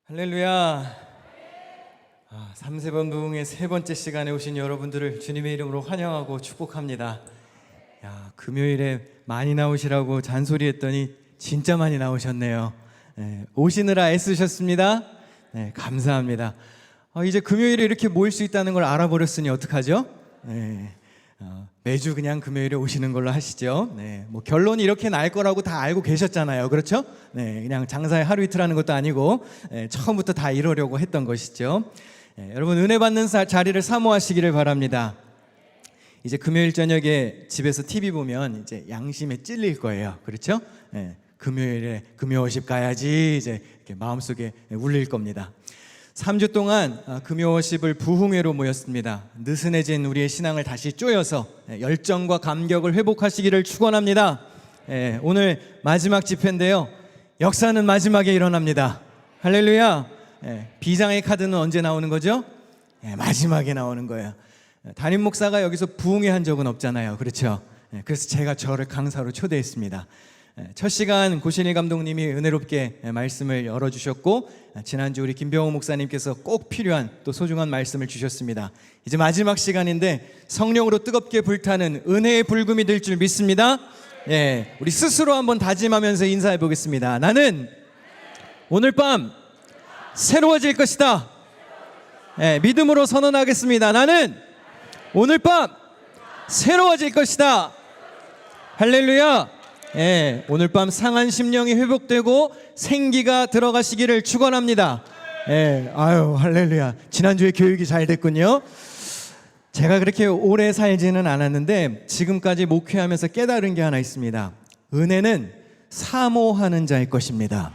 할렐루야. 3세번 부흥의 세 번째 시간에 오신 여러분들을 주님의 이름으로 환영하고 축복합니다. 금요일에 많이 나오시라고 잔소리했더니 진짜 많이 나오셨네요. 오시느라 애쓰셨습니다. 감사합니다. 이제 금요일에 이렇게 모일 수 있다는 걸 알아버렸으니 어떡하죠? 매주 그냥 금요일에 오시는 걸로 하시죠. 뭐 결론이 이렇게 날 거라고 다 알고 계셨잖아요. 그렇죠? 그냥 장사에 하루 이틀 하는 것도 아니고 처음부터 다 이러려고 했던 것이죠. 여러분 은혜 받는 자리를 사모하시기를 바랍니다. 이제 금요일 저녁에 집에서 TV 보면 이제 양심에 찔릴 거예요. 그렇죠? 금요일에 금요워십 가야지 이제 이렇게 마음속에 울릴 겁니다. 3주 동안 금요워십을 부흥회로 모였습니다. 느슨해진 우리의 신앙을 다시 쪼여서 열정과 감격을 회복하시기를 축원합니다. 오늘 마지막 집회인데요. 역사는 마지막에 일어납니다. 할렐루야. 비장의 카드는 언제 나오는 거죠? 마지막에 나오는 거예요. 담임 목사가 여기서 부흥회 한 적은 없잖아요. 그렇죠? 그래서 제가 저를 강사로 초대했습니다. 첫 시간 고신일 감독님이 은혜롭게 말씀을 열어주셨고, 지난주 우리 김병호 목사님께서 꼭 필요한 또 소중한 말씀을 주셨습니다. 이제 마지막 시간인데 성령으로 뜨겁게 불타는 은혜의 불금이 될 줄 믿습니다. 우리 스스로 한번 다짐하면서 인사해 보겠습니다. 나는 오늘 밤 새로워질 것이다. 믿음으로 선언하겠습니다. 나는 오늘 밤 새로워질 것이다. 할렐루야. 오늘 밤 상한 심령이 회복되고 생기가 들어가시기를 축원합니다. 아유 할렐루야. 지난주에 교육이 잘 됐군요. 제가 그렇게 오래 살지는 않았는데 지금까지 목회하면서 깨달은 게 하나 있습니다. 은혜는 사모하는 자의 것입니다.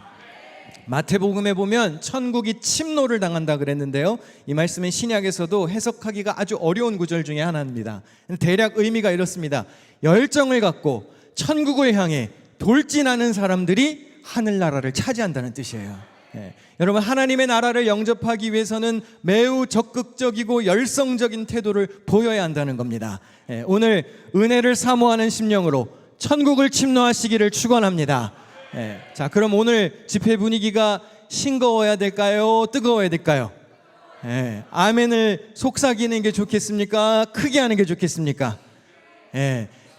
마태복음에 보면 천국이 침노를 당한다 그랬는데요, 이 말씀은 신약에서도 해석하기가 아주 어려운 구절 중에 하나입니다. 대략 의미가 이렇습니다. 열정을 갖고 천국을 향해 돌진하는 사람들이 하늘나라를 차지한다는 뜻이에요. 여러분, 하나님의 나라를 영접하기 위해서는 매우 적극적이고 열성적인 태도를 보여야 한다는 겁니다. 오늘 은혜를 사모하는 심령으로 천국을 침노하시기를 축원합니다. 자, 그럼 오늘 집회 분위기가 싱거워야 될까요? 뜨거워야 될까요? 아멘을 속삭이는 게 좋겠습니까? 크게 하는 게 좋겠습니까?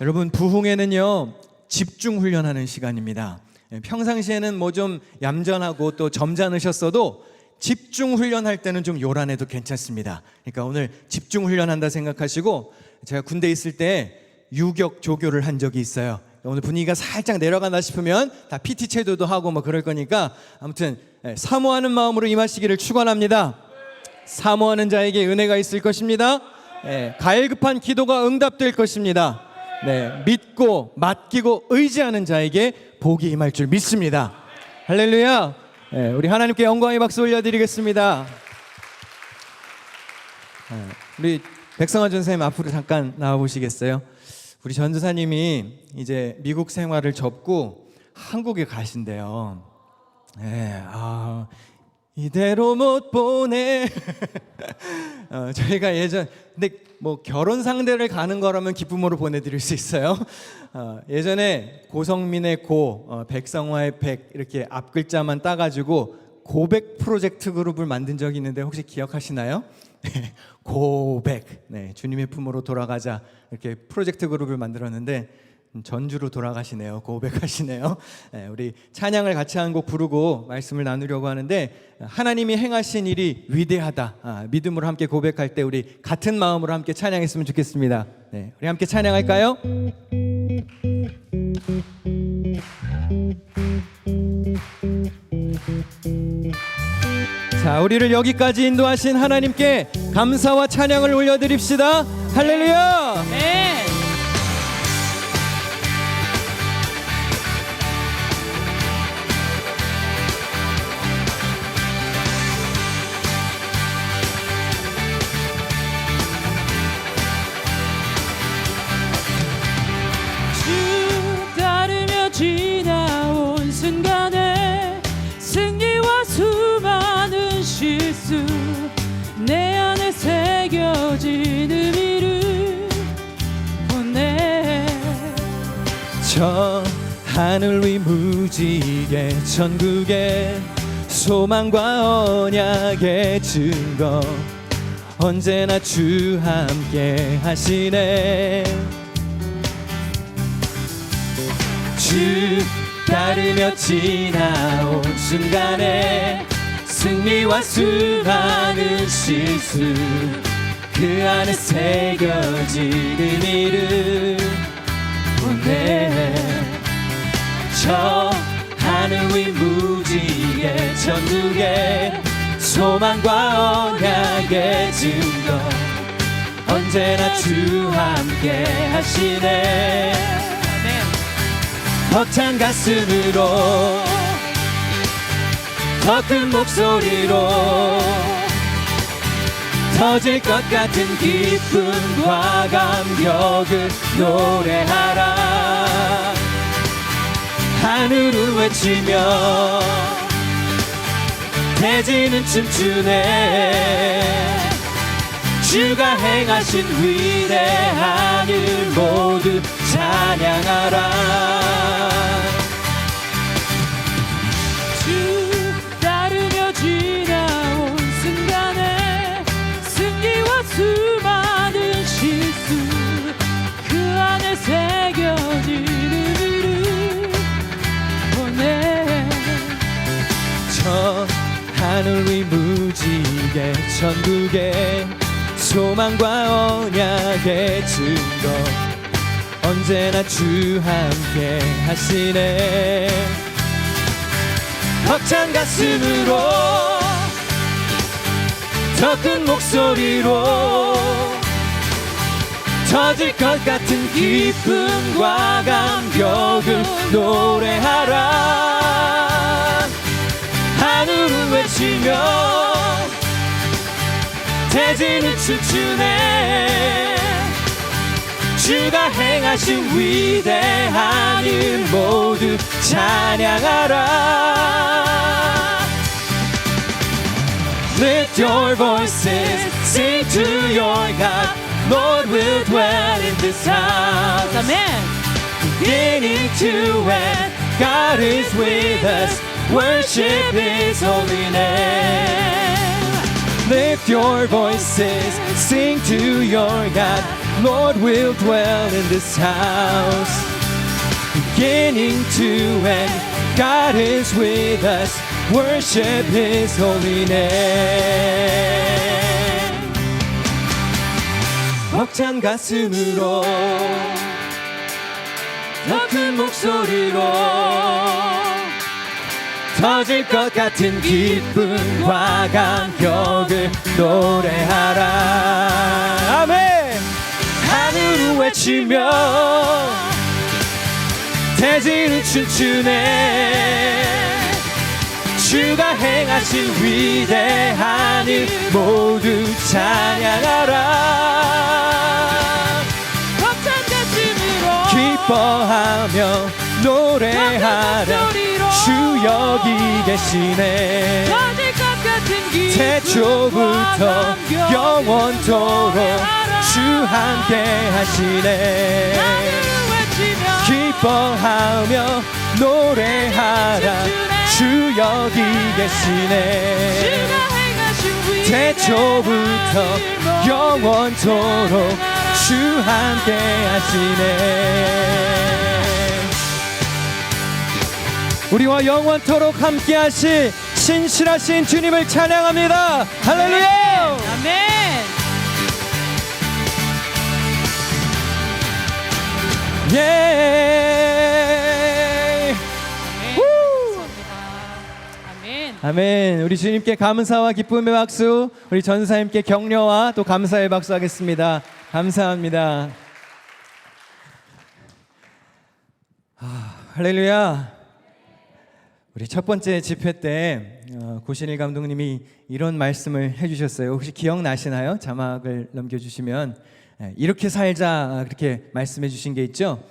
여러분, 부흥회는요 집중 훈련하는 시간입니다. 평상시에는 뭐 좀 얌전하고 또 점잖으셨어도 집중 훈련할 때는 좀 요란해도 괜찮습니다. 그러니까 오늘 집중 훈련한다 생각하시고, 제가 군대 있을 때 유격 조교를 한 적이 있어요. 오늘 분위기가 살짝 내려간다 싶으면 다 PT 체도도 하고 뭐 그럴 거니까 아무튼 사모하는 마음으로 임하시기를 축원합니다. 사모하는 자에게 은혜가 있을 것입니다. 갈급한 기도가 응답될 것입니다. 믿고 맡기고 의지하는 자에게 복이 임할 줄 믿습니다. 할렐루야. 우리 하나님께 영광의 박수 올려드리겠습니다. 우리 백성화 전사님 앞으로 잠깐 나와보시겠어요? 우리 전도사님이 이제 미국 생활을 접고 한국에 가신대요. 이대로 못 보내. 저희가 근데 뭐 결혼 상대를 가는 거라면 기쁨으로 보내드릴 수 있어요. 예전에 고성민의 백성화의 백 이렇게 앞 글자만 따가지고 고백 프로젝트 그룹을 만든 적이 있는데 혹시 기억하시나요? 고백. 주님의 품으로 돌아가자 이렇게 프로젝트 그룹을 만들었는데 전주로 돌아가시네요. 고백하시네요. 우리 찬양을 같이 한 곡 부르고 말씀을 나누려고 하는데, 하나님이 행하신 일이 위대하다, 믿음으로 함께 고백할 때 우리 같은 마음으로 함께 찬양했으면 좋겠습니다. 우리 함께 찬양할까요? 자, 우리를 여기까지 인도하신 하나님께 감사와 찬양을 올려드립시다. 할렐루야. 지나온 순간에 승리와 수많은 실수, 내 안에 새겨진 의미를 보내. 저 하늘 위 무지개 천국에 소망과 언약의 증거 언제나 주 함께 하시네. 주 따르며 지나온 순간에 승리와 수많은 실수 그 안에 새겨지는 이름 보내. 저 하늘 위 무지개 천국에 소망과 언약의 증거 언제나 주 함께 하시네. 벅찬 가슴으로 더 큰 목소리로 터질 것 같은 기쁨과 감격을 노래하라. 하늘을 외치며 대지는 춤추네. 주가 행하신 위대한 일 모두 찬양하라. 주 따르며 지나온 순간에 승리와 수많은 실수 그 안에 새겨지는 이름 보내. 저 하늘 위 무지개 천국에 소망과 언약의 증거 언제나 주 함께 하시네. 벅찬 가슴으로 더 큰 목소리로 터질 것 같은 기쁨과 감격을 노래하라. 하늘을 외치며 대지는 춤추네. 주가 행하신 위대한 일 모두 찬양하라. Lift your voices, sing to your God. Lord will dwell in this house. 아멘. Beginning to end, God is with us. Worship His holy name. Lift your voices, sing to your God. Lord will dwell in this house. Beginning to end, God is with us. Worship His holy name. 벅찬 가슴으로 더 큰 목소리로 터질 것 같은 기쁨과 감격을 노래하라. 아멘. 하늘을 외치며 대지는 춤추네. 주가 행하신 위대한 일 모두 찬양하라. 벅찬 가슴으로 기뻐하며 노래하라. 주 여기 계시네. 터질 것 같은 기쁨과 태초부터 감격을 영원토록 주 함께 하시네. 하늘을 외치며 기뻐하며 노래하라. 주 여기 계시네. 주가 행하신 위대한 태초부터 일 모두 영원토록 주 함께 하시네. 우리와 영원토록 함께 하실 신실하신 주님을 찬양합니다. 할렐루야. 아멘. 예. 감사합니다. 아멘. 아멘. 우리 주님께 감사와 기쁨의 박수, 우리 전사님께 격려와 또 감사의 박수 하겠습니다. 감사합니다. 할렐루야. 우리 첫 번째 집회 때 고신일 감독님이 이런 말씀을 해주셨어요. 혹시 기억나시나요? 자막을 넘겨주시면 이렇게 살자, 그렇게 말씀해 주신 게 있죠.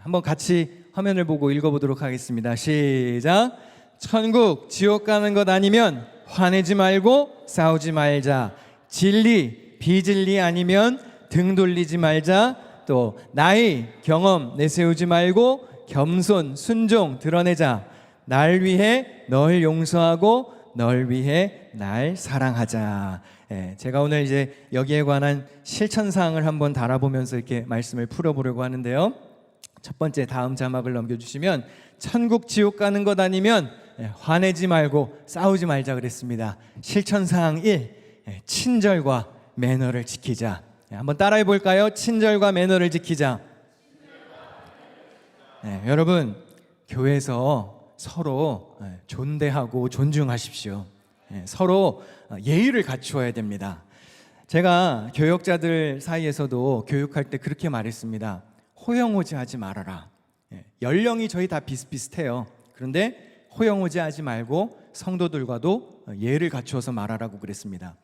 한번 같이 화면을 보고 읽어보도록 하겠습니다. 시작. 천국 지옥 가는 것 아니면 화내지 말고 싸우지 말자. 진리 비진리 아니면 등 돌리지 말자. 또 나이 경험 내세우지 말고 겸손 순종 드러내자. 날 위해 널 용서하고 널 위해 날 사랑하자. 제가 오늘 이제 여기에 관한 실천 사항을 한번 달아보면서 이렇게 말씀을 풀어보려고 하는데요. 첫 번째 다음 자막을 넘겨주시면 천국 지옥 가는 것 아니면 화내지 말고 싸우지 말자 그랬습니다. 실천 사항 1, 친절과 매너를 지키자. 한번 따라해 볼까요? 친절과 매너를 지키자. 여러분 교회에서 서로 존대하고 존중하십시오. 서로 예의를 갖추어야 됩니다. 제가 교역자들 사이에서도 교육할 때 그렇게 말했습니다. 호영호재하지 말아라. 연령이 저희 다 비슷비슷해요. 그런데 호영호재하지 말고 성도들과도 예를 갖추어서 말하라고 그랬습니다.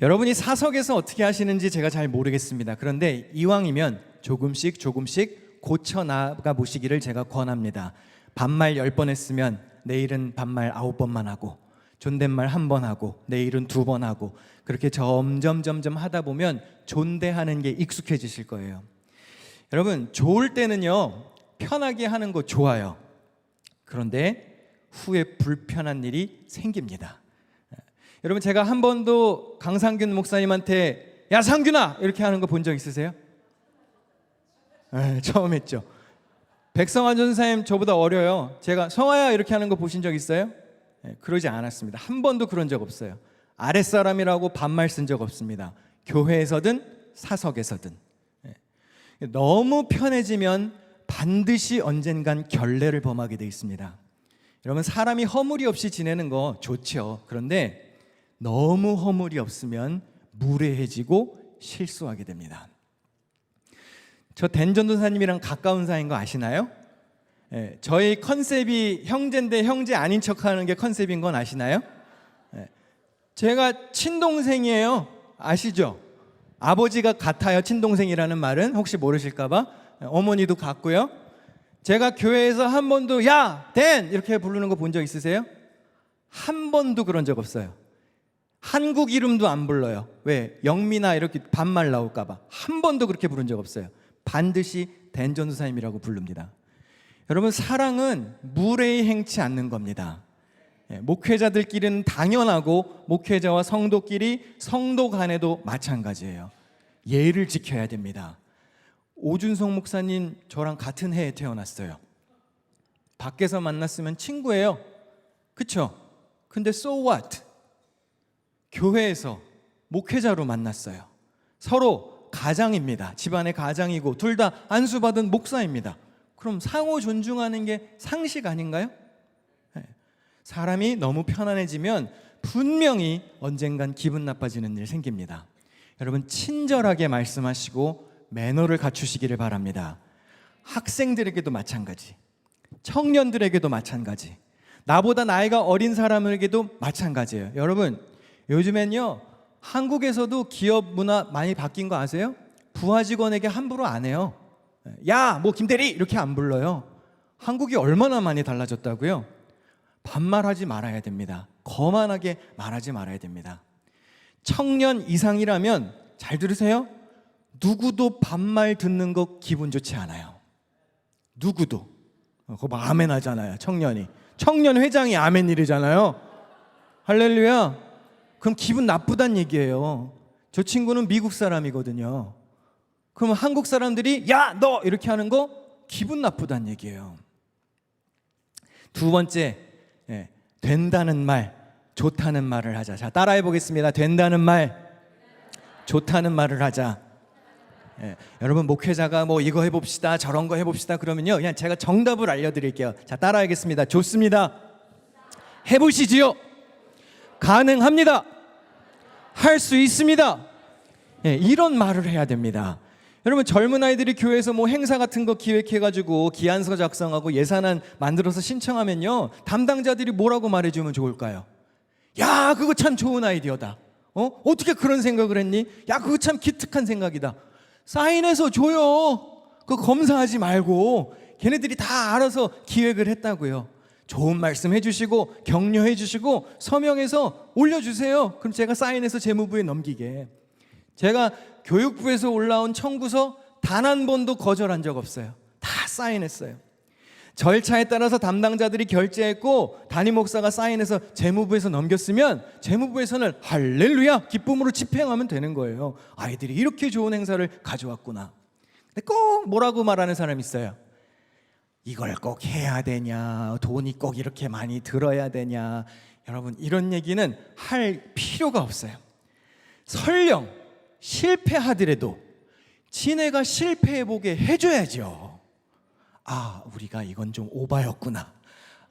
여러분이 사석에서 어떻게 하시는지 제가 잘 모르겠습니다. 그런데 이왕이면 조금씩 고쳐 나가 보시기를 제가 권합니다. 반말 10번 했으면 내일은 반말 9번만 하고, 존댓말 1번 하고, 내일은 2번 하고, 그렇게 점점 하다 보면 존대하는 게 익숙해지실 거예요. 여러분 좋을 때는요 편하게 하는 거 좋아요. 그런데 후에 불편한 일이 생깁니다. 여러분 제가 한 번도 강상균 목사님한테 야 상균아 이렇게 하는 거 본 적 있으세요? 처음 했죠. 백성환 전사님 저보다 어려요. 제가 성화야 이렇게 하는 거 보신 적 있어요? 그러지 않았습니다. 한 번도 그런 적 없어요. 아랫사람이라고 반말 쓴 적 없습니다. 교회에서든 사석에서든. 너무 편해지면 반드시 언젠간 결례를 범하게 돼 있습니다. 여러분 사람이 허물이 없이 지내는 거 좋죠. 그런데 너무 허물이 없으면 무례해지고 실수하게 됩니다. 저 댄전도사님이랑 가까운 사이인 거 아시나요? 저희 컨셉이 형제인데 형제 아닌 척하는 게 컨셉인 건 아시나요? 제가 친동생이에요. 아시죠? 아버지가 같아요. 친동생이라는 말은 혹시 모르실까봐 어머니도 같고요. 제가 교회에서 한 번도 야, 댄 이렇게 부르는 거 본 적 있으세요? 한 번도 그런 적 없어요. 한국 이름도 안 불러요. 왜? 영미나 이렇게 반말 나올까봐 한 번도 그렇게 부른 적 없어요. 반드시 댄 전도사님이라고 부릅니다. 여러분 사랑은 무례히 행치 않는 겁니다. 목회자들끼리는 당연하고 목회자와 성도끼리 성도 간에도 마찬가지예요. 예의를 지켜야 됩니다. 오준성 목사님 저랑 같은 해에 태어났어요. 밖에서 만났으면 친구예요. 그쵸? 근데 so what? 교회에서 목회자로 만났어요. 서로 가장입니다. 집안의 가장이고 둘 다 안수받은 목사입니다. 그럼 상호 존중하는 게 상식 아닌가요? 사람이 너무 편안해지면 분명히 언젠간 기분 나빠지는 일 생깁니다. 여러분 친절하게 말씀하시고 매너를 갖추시기를 바랍니다. 학생들에게도 마찬가지, 청년들에게도 마찬가지, 나보다 나이가 어린 사람에게도 마찬가지예요. 여러분 요즘엔요 한국에서도 기업 문화 많이 바뀐 거 아세요? 부하 직원에게 함부로 안 해요. 야, 뭐 김대리 이렇게 안 불러요. 한국이 얼마나 많이 달라졌다고요? 반말하지 말아야 됩니다. 거만하게 말하지 말아야 됩니다. 청년 이상이라면 잘 들으세요. 누구도 반말 듣는 거 기분 좋지 않아요. 누구도. 그거 막 아멘 하잖아요. 청년이. 청년 회장이 아멘 이러잖아요. 할렐루야. 그럼 기분 나쁘단 얘기예요. 저 친구는 미국 사람이거든요. 그럼 한국 사람들이 야, 너 이렇게 하는 거 기분 나쁘단 얘기예요. 두 번째, 된다는 말, 좋다는 말을 하자. 자, 따라해 보겠습니다. 된다는 말, 좋다는 말을 하자. 여러분 목회자가 뭐 이거 해봅시다, 저런 거 해봅시다 그러면요, 그냥 제가 정답을 알려드릴게요. 자, 따라하겠습니다. 좋습니다. 해보시지요. 가능합니다. 할 수 있습니다. 이런 말을 해야 됩니다. 여러분 젊은 아이들이 교회에서 뭐 행사 같은 거 기획해가지고 기안서 작성하고 예산안 만들어서 신청하면요 담당자들이 뭐라고 말해주면 좋을까요? 야, 그거 참 좋은 아이디어다. 어떻게 그런 생각을 했니? 야, 그거 참 기특한 생각이다. 사인해서 줘요. 그거 검사하지 말고. 걔네들이 다 알아서 기획을 했다고요. 좋은 말씀 해주시고 격려해 주시고 서명해서 올려주세요. 그럼 제가 사인해서 재무부에 넘기게. 제가 교육부에서 올라온 청구서 단 한 번도 거절한 적 없어요. 다 사인했어요. 절차에 따라서 담당자들이 결제했고 담임 목사가 사인해서 재무부에서 넘겼으면 재무부에서는 할렐루야 기쁨으로 집행하면 되는 거예요. 아이들이 이렇게 좋은 행사를 가져왔구나. 근데 꼭 뭐라고 말하는 사람이 있어요. 이걸 꼭 해야 되냐, 돈이 꼭 이렇게 많이 들어야 되냐. 여러분, 이런 얘기는 할 필요가 없어요. 설령 실패하더라도 지네가 실패해보게 해줘야죠. 아, 우리가 이건 좀 오바였구나.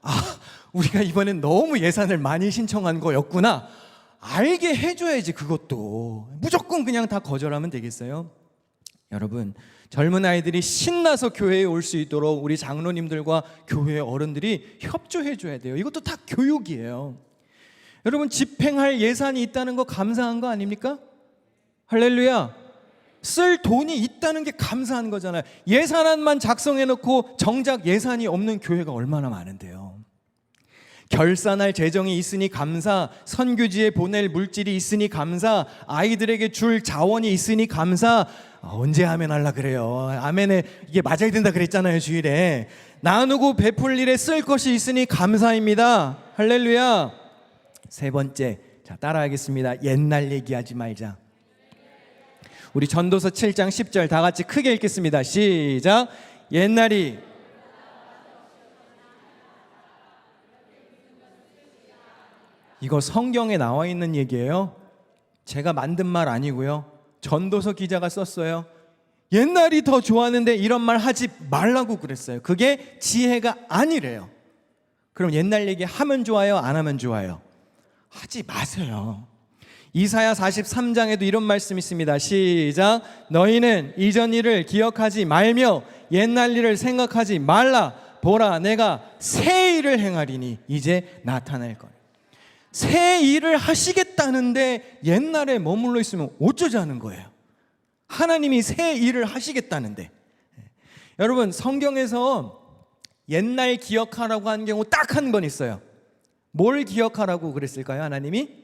아, 우리가 이번엔 너무 예산을 많이 신청한 거였구나. 알게 해줘야지. 그것도 무조건 그냥 다 거절하면 되겠어요? 여러분, 젊은 아이들이 신나서 교회에 올 수 있도록 우리 장로님들과 교회 어른들이 협조해 줘야 돼요. 이것도 다 교육이에요. 여러분, 집행할 예산이 있다는 거 감사한 거 아닙니까? 할렐루야. 쓸 돈이 있다는 게 감사한 거잖아요. 예산안만 작성해 놓고 정작 예산이 없는 교회가 얼마나 많은데요. 결산할 재정이 있으니 감사, 선교지에 보낼 물질이 있으니 감사, 아이들에게 줄 자원이 있으니 감사. 언제 아멘 하려 그래요? 아멘에 이게 맞아야 된다 그랬잖아요, 주일에. 나누고 베풀 일에 쓸 것이 있으니 감사입니다. 할렐루야. 세 번째, 자, 따라하겠습니다. 옛날 얘기하지 말자. 우리 전도서 7장 10절 다 같이 크게 읽겠습니다. 시작. 옛날이 이거 성경에 나와 있는 얘기예요. 제가 만든 말 아니고요. 전도서 기자가 썼어요. 옛날이 더 좋았는데 이런 말 하지 말라고 그랬어요. 그게 지혜가 아니래요. 그럼 옛날 얘기 하면 좋아요? 안 하면 좋아요? 하지 마세요. 이사야 43장에도 이런 말씀이 있습니다. 시작. 너희는 이전 일을 기억하지 말며 옛날 일을 생각하지 말라. 보라, 내가 새 일을 행하리니 이제 나타날 거니. 새 일을 하시겠다는데 옛날에 머물러 있으면 어쩌자는 거예요. 하나님이 새 일을 하시겠다는데. 여러분, 성경에서 옛날 기억하라고 한 경우 딱 한 번 있어요. 뭘 기억하라고 그랬을까요? 하나님이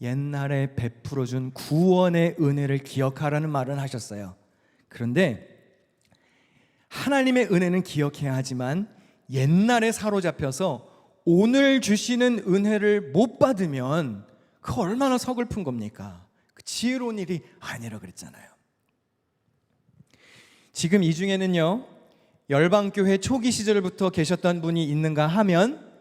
옛날에 베풀어준 구원의 은혜를 기억하라는 말은 하셨어요. 그런데 하나님의 은혜는 기억해야 하지만 옛날에 사로잡혀서 오늘 주시는 은혜를 못 받으면 그 얼마나 서글픈 겁니까? 그 지혜로운 일이 아니라 그랬잖아요. 지금 이 중에는요, 열방교회 초기 시절부터 계셨던 분이 있는가 하면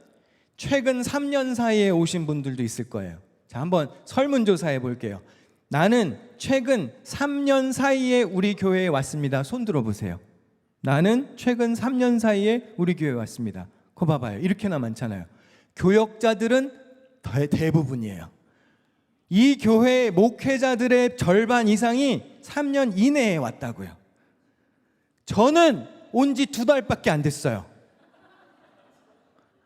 최근 3년 사이에 오신 분들도 있을 거예요. 자, 한번 설문조사해 볼게요. 나는 최근 3년 사이에 우리 교회에 왔습니다. 손 들어보세요. 나는 최근 3년 사이에 우리 교회에 왔습니다. 거 봐봐요. 이렇게나 많잖아요. 교역자들은 대부분이에요. 이 교회 목회자들의 절반 이상이 3년 이내에 왔다고요. 저는 온 지 2달밖에 안 됐어요.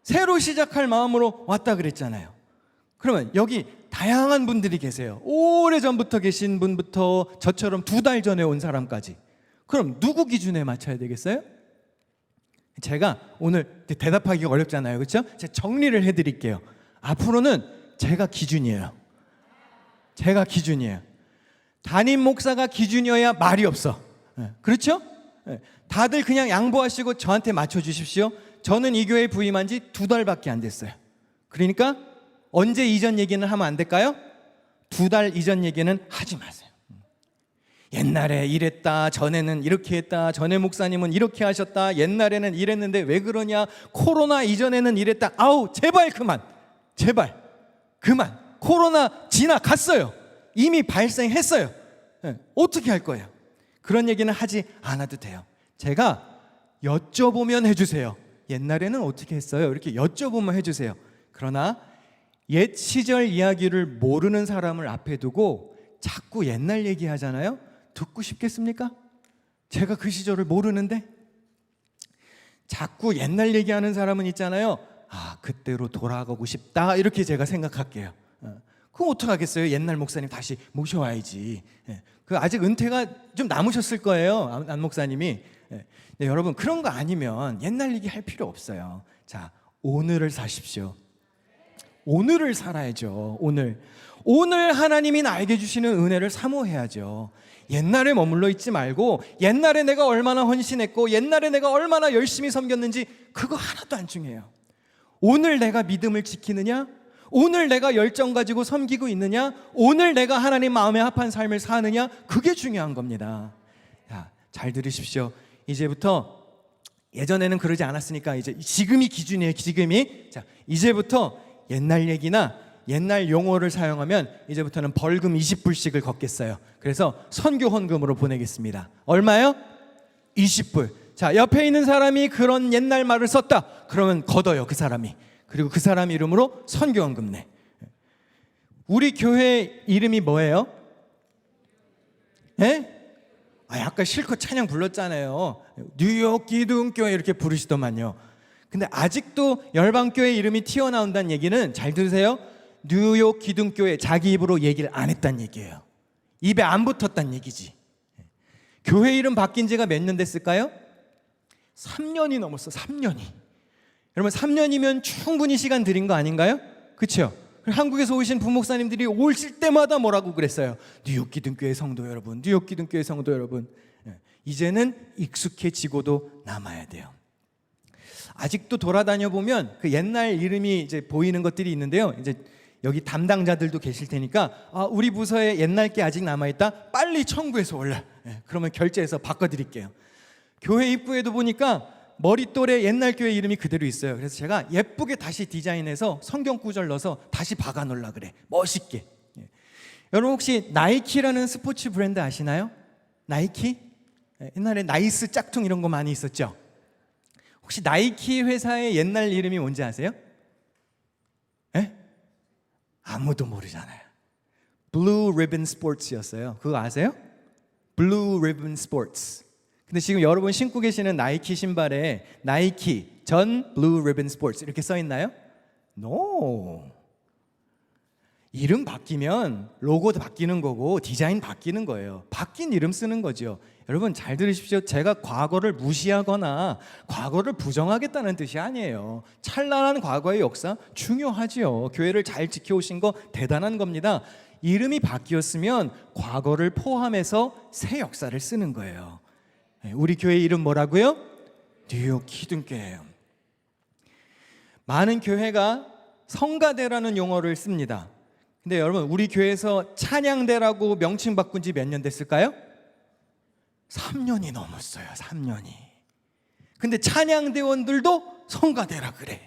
새로 시작할 마음으로 왔다 그랬잖아요. 그러면 여기 다양한 분들이 계세요. 오래전부터 계신 분부터 저처럼 2달 전에 온 사람까지. 그럼 누구 기준에 맞춰야 되겠어요? 제가 오늘 대답하기가 어렵잖아요. 그렇죠? 제가 정리를 해드릴게요. 앞으로는 제가 기준이에요. 제가 기준이에요. 담임 목사가 기준이어야 말이 없어. 그렇죠? 다들 그냥 양보하시고 저한테 맞춰주십시오. 저는 이 교회에 부임한 지 2달밖에 안 됐어요. 그러니까 언제 이전 얘기는 하면 안 될까요? 2달 이전 얘기는 하지 마세요. 옛날에 이랬다, 전에는 이렇게 했다, 전에 목사님은 이렇게 하셨다, 옛날에는 이랬는데 왜 그러냐, 코로나 이전에는 이랬다. 아우, 제발 그만, 제발 그만. 코로나 지나갔어요. 이미 발생했어요. 어떻게 할 거예요? 그런 얘기는 하지 않아도 돼요. 제가 여쭤보면 해주세요. 옛날에는 어떻게 했어요? 이렇게 여쭤보면 해주세요. 그러나 옛 시절 이야기를 모르는 사람을 앞에 두고 자꾸 옛날 얘기하잖아요. 듣고 싶겠습니까? 제가 그 시절을 모르는데. 자꾸 옛날 얘기하는 사람은 있잖아요. 아, 그때로 돌아가고 싶다, 이렇게 제가 생각할게요. 그럼 어떡하겠어요? 옛날 목사님 다시 모셔와야지. 그 아직 은퇴가 좀 남으셨을 거예요, 안 목사님이. 네, 여러분, 그런 거 아니면 옛날 얘기 할 필요 없어요. 자, 오늘을 사십시오. 오늘을 살아야죠. 오늘 하나님이 나에게 주시는 은혜를 사모해야죠. 옛날에 머물러 있지 말고 옛날에 내가 얼마나 헌신했고 옛날에 내가 얼마나 열심히 섬겼는지 그거 하나도 안 중요해요. 오늘 내가 믿음을 지키느냐, 오늘 내가 열정 가지고 섬기고 있느냐, 오늘 내가 하나님 마음에 합한 삶을 사느냐, 그게 중요한 겁니다. 자, 잘 들으십시오. 이제부터, 예전에는 그러지 않았으니까 이제 지금이 기준이에요. 지금이. 자, 이제부터 옛날 얘기나 옛날 용어를 사용하면 이제부터는 벌금 20불씩을 걷겠어요. 그래서 선교 헌금으로 보내겠습니다. 얼마요? 20불. 자, 옆에 있는 사람이 그런 옛날 말을 썼다. 그러면 걷어요, 그 사람이. 그리고 그 사람 이름으로 선교 헌금 내. 우리 교회 이름이 뭐예요? 예? 아까 실컷 찬양 불렀잖아요. 뉴욕 기둥교회 이렇게 부르시더만요. 근데 아직도 열방교회 이름이 튀어나온다는 얘기는, 잘 들으세요, 뉴욕 기둥교회 자기 입으로 얘기를 안 했다는 얘기예요. 입에 안 붙었다는 얘기지. 교회 이름 바뀐 지가 몇 년 됐을까요? 3년이 넘었어. 3년이. 여러분 3년이면 충분히 시간 들인 거 아닌가요? 그렇죠? 한국에서 오신 부목사님들이 오실 때마다 뭐라고 그랬어요? 뉴욕 기둥교회 성도 여러분, 뉴욕 기둥교회 성도 여러분. 이제는 익숙해지고도 남아야 돼요. 아직도 돌아다녀 보면 그 옛날 이름이 이제 보이는 것들이 있는데요. 이제 여기 담당자들도 계실 테니까, 우리 부서에 옛날 게 아직 남아있다, 빨리 청구해서 올라. 그러면 결제해서 바꿔드릴게요. 교회 입구에도 보니까 머릿돌에 옛날 교회 이름이 그대로 있어요. 그래서 제가 예쁘게 다시 디자인해서 성경 구절 넣어서 다시 박아놓으려 그래. 멋있게. 여러분 혹시 나이키라는 스포츠 브랜드 아시나요? 나이키? 옛날에 나이스 짝퉁 이런 거 많이 있었죠. 혹시 나이키 회사의 옛날 이름이 뭔지 아세요? 아무도 모르잖아요. Blue Ribbon Sports였어요. 그거 아세요? Blue Ribbon Sports. 근데 지금 여러분 신고 계시는 나이키 신발에 나이키 전 Blue Ribbon Sports 이렇게 써 있나요? No. 이름 바뀌면 로고도 바뀌는 거고 디자인 바뀌는 거예요. 바뀐 이름 쓰는 거죠. 여러분 잘 들으십시오. 제가 과거를 무시하거나 과거를 부정하겠다는 뜻이 아니에요. 찬란한 과거의 역사 중요하지요. 교회를 잘 지켜오신 거 대단한 겁니다. 이름이 바뀌었으면 과거를 포함해서 새 역사를 쓰는 거예요. 우리 교회 이름 뭐라고요? 뉴욕 기둥교회예요. 많은 교회가 성가대라는 용어를 씁니다. 근데 여러분 우리 교회에서 찬양대라고 명칭 바꾼 지 몇 년 됐을까요? 3년이 넘었어요. 3년이. 근데 찬양대원들도 성가대라 그래.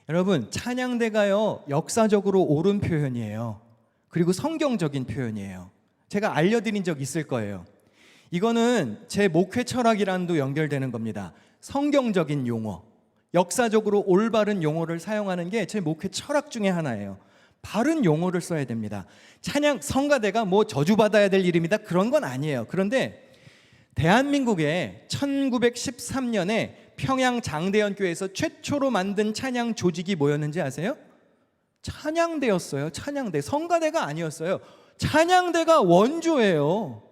여러분 찬양대가요 역사적으로 옳은 표현이에요. 그리고 성경적인 표현이에요. 제가 알려드린 적 있을 거예요. 이거는 제 목회 철학이랑도 연결되는 겁니다. 성경적인 용어, 역사적으로 올바른 용어를 사용하는 게 제 목회 철학 중에 하나예요. 바른 용어를 써야 됩니다. 찬양 성가대가 뭐 저주받아야 될 이름이다 그런 건 아니에요. 그런데 대한민국에 1913년에 평양 장대연교회에서 최초로 만든 찬양 조직이 뭐였는지 아세요? 찬양대였어요. 찬양대. 성가대가 아니었어요. 찬양대가 원조예요.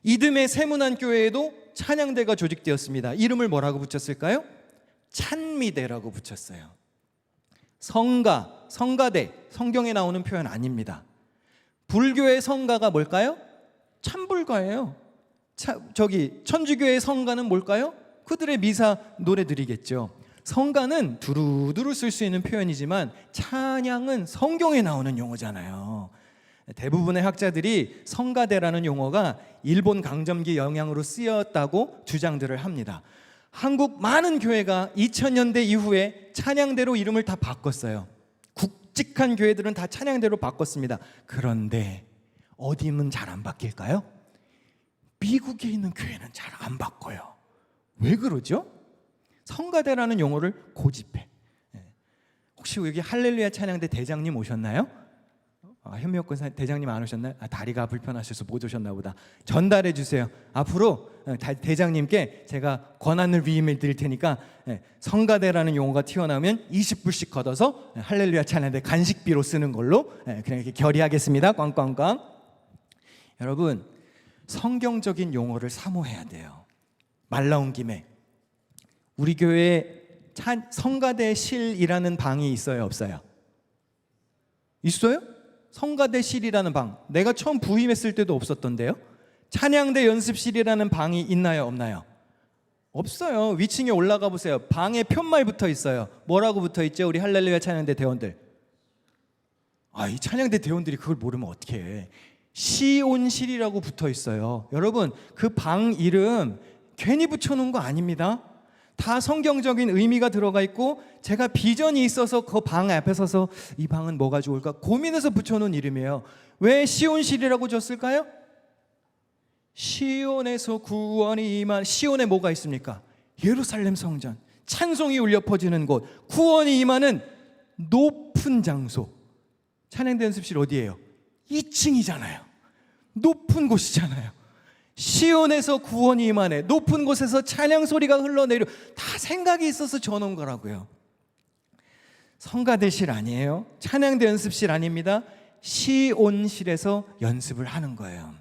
이듬해 세문안교회에도 찬양대가 조직되었습니다. 이름을 뭐라고 붙였을까요? 찬미대라고 붙였어요. 성가대, 성경에 나오는 표현 아닙니다. 불교의 성가가 뭘까요? 참불가예요. 천주교의 성가는 뭘까요? 그들의 미사 노래들이겠죠. 성가는 두루두루 쓸 수 있는 표현이지만 찬양은 성경에 나오는 용어잖아요. 대부분의 학자들이 성가대라는 용어가 일본 강점기 영향으로 쓰였다고 주장들을 합니다. 한국 많은 교회가 2000년대 이후에 찬양대로 이름을 다 바꿨어요. 굵직한 교회들은 다 찬양대로 바꿨습니다. 그런데 어디는 잘 안 바뀔까요? 미국에 있는 교회는 잘 안 바꿔요. 왜 그러죠? 성가대라는 용어를 고집해. 혹시 여기 할렐루야 찬양대 대장님 오셨나요? 현미역권 대장님 안 오셨나요? 다리가 불편하셔서 못 오셨나 보다. 전달해 주세요. 앞으로 대장님께 제가 권한을 위임해 드릴 테니까 성가대라는 용어가 튀어나오면 20불씩 걷어서 할렐루야 찬양대 간식비로 쓰는 걸로 그냥 이렇게 결의하겠습니다. 꽝꽝꽝. 여러분 성경적인 용어를 사모해야 돼요. 말 나온 김에 우리 교회 성가대실이라는 방이 있어요, 없어요? 있어요? 성가대실이라는 방. 내가 처음 부임했을 때도 없었던데요. 찬양대 연습실이라는 방이 있나요, 없나요? 없어요. 위층에 올라가 보세요. 방에 편말 붙어 있어요. 뭐라고 붙어 있죠? 우리 할렐루야 찬양대 대원들. 이 찬양대 대원들이 그걸 모르면 어떻게 해. 시온실이라고 붙어 있어요. 여러분, 그 방 이름 괜히 붙여놓은 거 아닙니다. 다 성경적인 의미가 들어가 있고, 제가 비전이 있어서 그 방 앞에 서서 이 방은 뭐가 좋을까 고민해서 붙여놓은 이름이에요. 왜 시온실이라고 줬을까요? 시온에서 구원이 임한. 시온에 뭐가 있습니까? 예루살렘 성전, 찬송이 울려 퍼지는 곳, 구원이 임하는 높은 장소. 찬양대 연습실 어디예요? 2층이잖아요. 높은 곳이잖아요. 시온에서 구원이 임하네. 높은 곳에서 찬양 소리가 흘러내려. 다 생각이 있어서 줘놓은 거라고요. 성가대실 아니에요. 찬양대 연습실 아닙니다. 시온실에서 연습을 하는 거예요.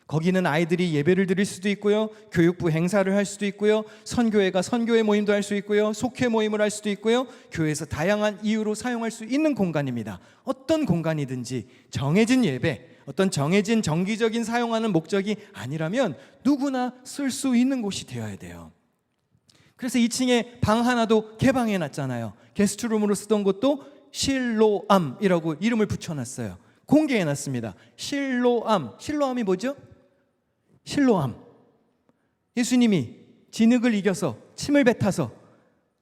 거기는 아이들이 예배를 드릴 수도 있고요, 교육부 행사를 할 수도 있고요, 선교회가 선교회 모임도 할 수 있고요, 속회 모임을 할 수도 있고요, 교회에서 다양한 이유로 사용할 수 있는 공간입니다. 어떤 공간이든지 정해진 예배, 어떤 정해진 정기적인 사용하는 목적이 아니라면 누구나 쓸 수 있는 곳이 되어야 돼요. 그래서 2층에 방 하나도 개방해 놨잖아요. 게스트룸으로 쓰던 곳도 실로암이라고 이름을 붙여놨어요. 공개해 놨습니다. 실로암. 실로암이 뭐죠? 실로암. 예수님이 진흙을 이겨서 침을 뱉어서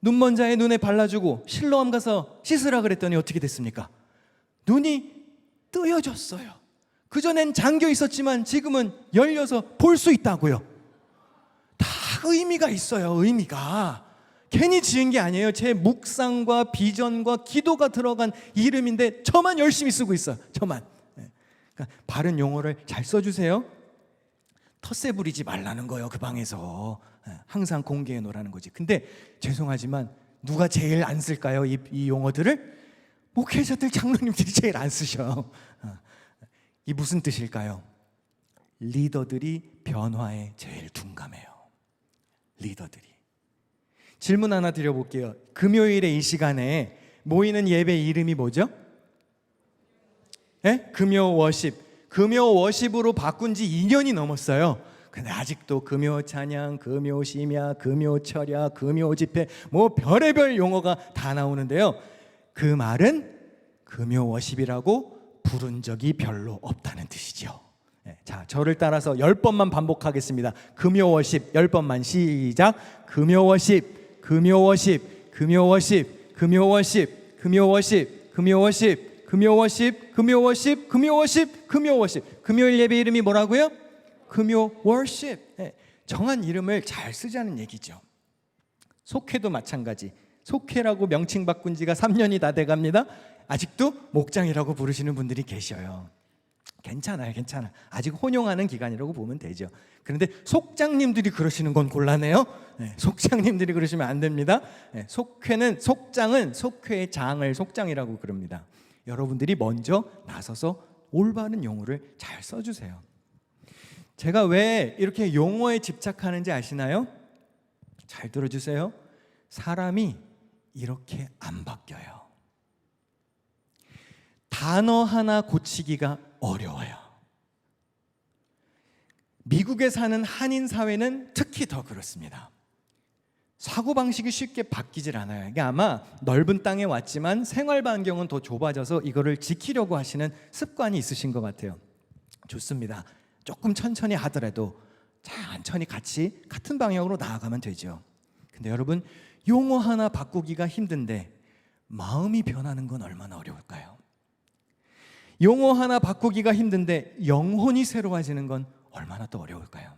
눈먼 자의 눈에 발라주고 실로암 가서 씻으라 그랬더니 어떻게 됐습니까? 눈이 뜨여졌어요. 그전엔 잠겨 있었지만 지금은 열려서 볼 수 있다고요. 다 의미가 있어요. 의미가. 괜히 지은 게 아니에요. 제 묵상과 비전과 기도가 들어간 이름인데 저만 열심히 쓰고 있어요. 저만. 그러니까 바른 용어를 잘 써주세요. 텃세 부리지 말라는 거예요. 그 방에서 항상 공개해 놓으라는 거지. 근데 죄송하지만 누가 제일 안 쓸까요? 이 용어들을? 목회자들, 장로님들이 제일 안 쓰셔. 이 무슨 뜻일까요? 리더들이 변화에 제일 둔감해요. 리더들이. 질문 하나 드려볼게요. 금요일에 이 시간에 모이는 예배 이름이 뭐죠? 네? 금요 워십. 금요 워십으로 바꾼 지 2년이 넘었어요. 근데 아직도 금요 찬양, 금요 심야, 금요 철야, 금요 집회, 뭐 별의별 용어가 다 나오는데요. 그 말은 금요 워십이라고 부른 적이 별로 없다는 뜻이죠. 자, 저를 따라서 10번만 반복하겠습니다. 금요 워십 10번만 시작. 금요 워십, 금요 워십, 금요 워십, 금요 워십, 금요 워십, 금요 워십, 금요 워십, 금요 워십, 금요 워십, 금요 워십. 금요일 예배 이름이 뭐라고요? 금요 워십. 정한 이름을 잘 쓰자는 얘기죠. 속회도 마찬가지. 속회라고 명칭 바꾼 지가 3년이 다 돼갑니다. 아직도 목장이라고 부르시는 분들이 계셔요. 괜찮아요, 괜찮아. 아직 혼용하는 기간이라고 보면 되죠. 그런데 속장님들이 그러시는 건 곤란해요. 속장님들이 그러시면 안 됩니다. 속장은 속회의 장을 속장이라고 그럽니다. 여러분들이 먼저 나서서 올바른 용어를 잘 써주세요. 제가 왜 이렇게 용어에 집착하는지 아시나요? 잘 들어주세요. 사람이 이렇게 안 바뀌어요. 단어 하나 고치기가 어려워요. 미국에 사는 한인 사회는 특히 더 그렇습니다. 사고방식이 쉽게 바뀌질 않아요. 이게 아마 넓은 땅에 왔지만 생활 반경은 더 좁아져서 이거를 지키려고 하시는 습관이 있으신 것 같아요. 좋습니다. 조금 천천히 하더라도 천천히 같이 같은 방향으로 나아가면 되죠. 근데 여러분, 용어 하나 바꾸기가 힘든데 마음이 변하는 건 얼마나 어려울까요? 용어 하나 바꾸기가 힘든데 영혼이 새로워지는 건 얼마나 또 어려울까요?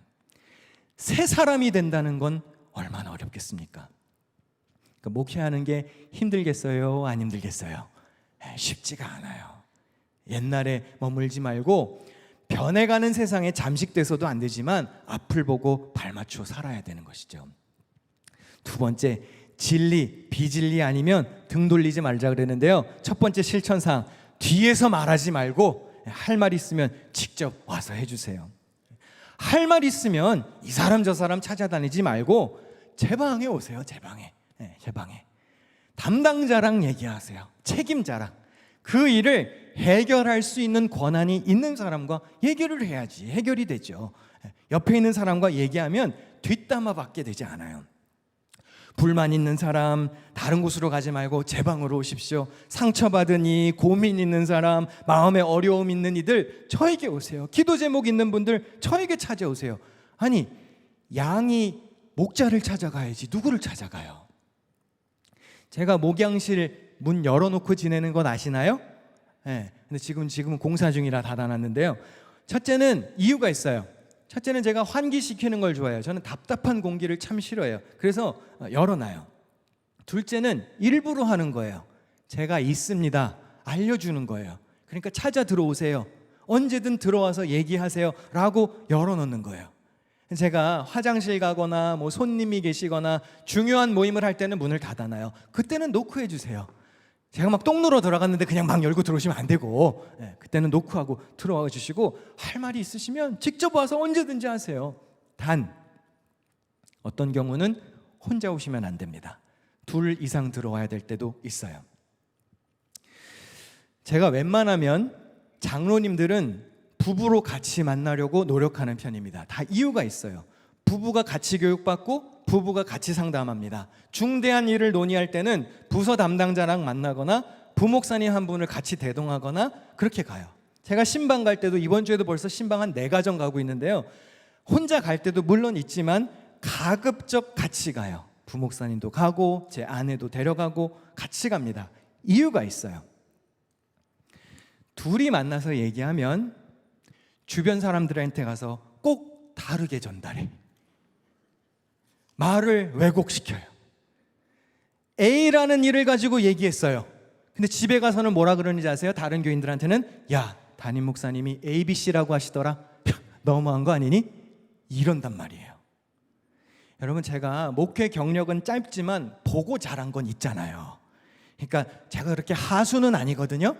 새 사람이 된다는 건 얼마나 어렵겠습니까? 그러니까 목회하는 게 힘들겠어요? 안 힘들겠어요? 쉽지가 않아요. 옛날에 머물지 말고 변해가는 세상에 잠식돼서도 안 되지만 앞을 보고 발맞춰 살아야 되는 것이죠. 두 번째, 진리, 비진리 아니면 등 돌리지 말자 그랬는데요. 첫 번째 실천사항, 뒤에서 말하지 말고 할 말 있으면 직접 와서 해주세요. 할 말 있으면 이 사람 저 사람 찾아다니지 말고 제 방에 오세요. 제 방에. 네, 제 방에. 담당자랑 얘기하세요. 책임자랑. 그 일을 해결할 수 있는 권한이 있는 사람과 얘기를 해야지 해결이 되죠. 옆에 있는 사람과 얘기하면 뒷담화 받게 되지 않아요. 불만 있는 사람 다른 곳으로 가지 말고 제 방으로 오십시오. 상처받은 이, 고민 있는 사람, 마음에 어려움 있는 이들 저에게 오세요. 기도 제목 있는 분들 저에게 찾아오세요. 아니, 양이 목자를 찾아가야지 누구를 찾아가요? 제가 목양실 문 열어놓고 지내는 건 아시나요? 네, 근데 지금은 공사 중이라 닫아놨는데요. 첫째는 이유가 있어요. 첫째는 제가 환기시키는 걸 좋아해요. 저는 답답한 공기를 참 싫어해요. 그래서 열어놔요. 둘째는 일부러 하는 거예요. 제가 있습니다. 알려주는 거예요. 그러니까 찾아 들어오세요. 언제든 들어와서 얘기하세요. 라고 열어놓는 거예요. 제가 화장실 가거나 뭐 손님이 계시거나 중요한 모임을 할 때는 문을 닫아놔요. 그때는 노크해 주세요. 제가 막 똥 누러 들어갔는데 그냥 막 열고 들어오시면 안 되고, 그때는 노크하고 들어와 주시고, 할 말이 있으시면 직접 와서 언제든지 하세요. 단 어떤 경우는 혼자 오시면 안 됩니다. 둘 이상 들어와야 될 때도 있어요. 제가 웬만하면 장로님들은 부부로 같이 만나려고 노력하는 편입니다. 다 이유가 있어요. 부부가 같이 교육받고 부부가 같이 상담합니다. 중대한 일을 논의할 때는 부서 담당자랑 만나거나 부목사님 한 분을 같이 대동하거나 그렇게 가요. 제가 신방 갈 때도 이번 주에도 벌써 신방 한 4가정 가고 있는데요. 혼자 갈 때도 물론 있지만 가급적 같이 가요. 부목사님도 가고 제 아내도 데려가고 같이 갑니다. 이유가 있어요. 둘이 만나서 얘기하면 주변 사람들한테 가서 꼭 다르게 전달해. 말을 왜곡시켜요. A라는 일을 가지고 얘기했어요. 근데 집에 가서는 뭐라 그러는지 아세요? 다른 교인들한테는 야, 담임 목사님이 ABC라고 하시더라. 너무한 거 아니니? 이런단 말이에요. 여러분, 제가 목회 경력은 짧지만 보고 자란 건 있잖아요. 그러니까 제가 그렇게 하수는 아니거든요.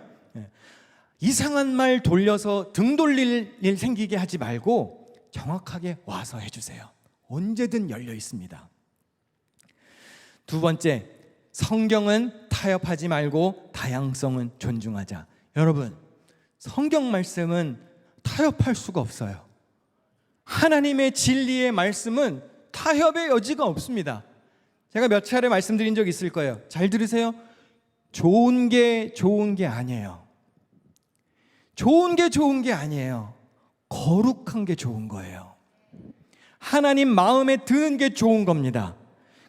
이상한 말 돌려서 등 돌릴 일 생기게 하지 말고 정확하게 와서 해주세요. 언제든 열려 있습니다. 두 번째, 성경은 타협하지 말고 다양성은 존중하자. 여러분, 성경 말씀은 타협할 수가 없어요. 하나님의 진리의 말씀은 타협의 여지가 없습니다. 제가 몇 차례 말씀드린 적 있을 거예요. 잘 들으세요. 좋은 게 좋은 게 아니에요. 좋은 게 좋은 게 아니에요. 거룩한 게 좋은 거예요. 하나님 마음에 드는 게 좋은 겁니다.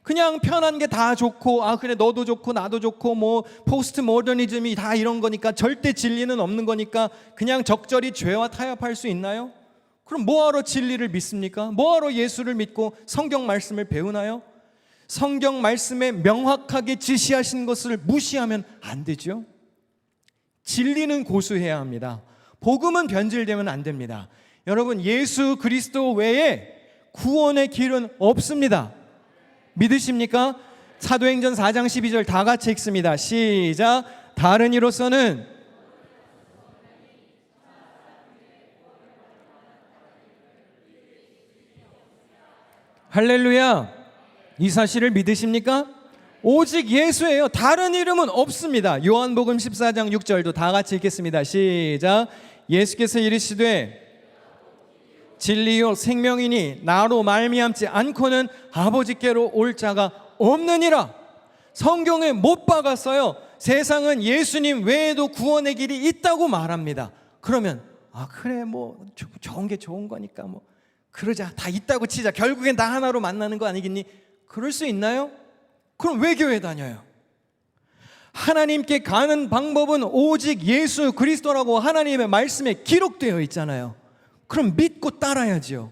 그냥 편한 게 다 좋고, 아 그래 너도 좋고 나도 좋고 뭐 포스트 모더니즘이 다 이런 거니까 절대 진리는 없는 거니까 그냥 적절히 죄와 타협할 수 있나요? 그럼 뭐하러 진리를 믿습니까? 뭐하러 예수를 믿고 성경 말씀을 배우나요? 성경 말씀에 명확하게 지시하신 것을 무시하면 안 되죠. 진리는 고수해야 합니다. 복음은 변질되면 안 됩니다. 여러분, 예수 그리스도 외에 구원의 길은 없습니다. 믿으십니까? 사도행전 4장 12절 다 같이 읽습니다. 시작. 다른 이로서는 할렐루야. 이 사실을 믿으십니까? 오직 예수예요. 다른 이름은 없습니다. 요한복음 14장 6절도 다 같이 읽겠습니다. 시작. 예수께서 이르시되 진리요 생명이니 나로 말미암지 않고는 아버지께로 올 자가 없느니라. 성경에 못 박았어요. 세상은 예수님 외에도 구원의 길이 있다고 말합니다. 그러면 아 그래 뭐 좋은 게 좋은 거니까 뭐 그러자, 다 있다고 치자, 결국엔 나 하나로 만나는 거 아니겠니? 그럴 수 있나요? 그럼 왜 교회 다녀요? 하나님께 가는 방법은 오직 예수 그리스도라고 하나님의 말씀에 기록되어 있잖아요. 그럼 믿고 따라야지요.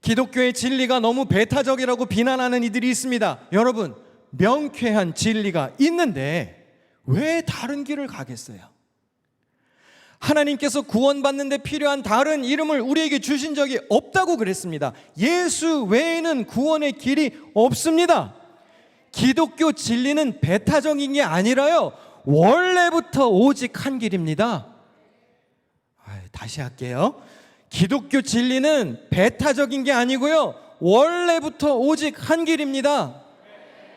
기독교의 진리가 너무 배타적이라고 비난하는 이들이 있습니다. 여러분, 명쾌한 진리가 있는데 왜 다른 길을 가겠어요? 하나님께서 구원받는 데 필요한 다른 이름을 우리에게 주신 적이 없다고 그랬습니다. 예수 외에는 구원의 길이 없습니다. 기독교 진리는 배타적인 게 아니라요, 원래부터 오직 한 길입니다. 다시 할게요. 기독교 진리는 배타적인 게 아니고요, 원래부터 오직 한 길입니다.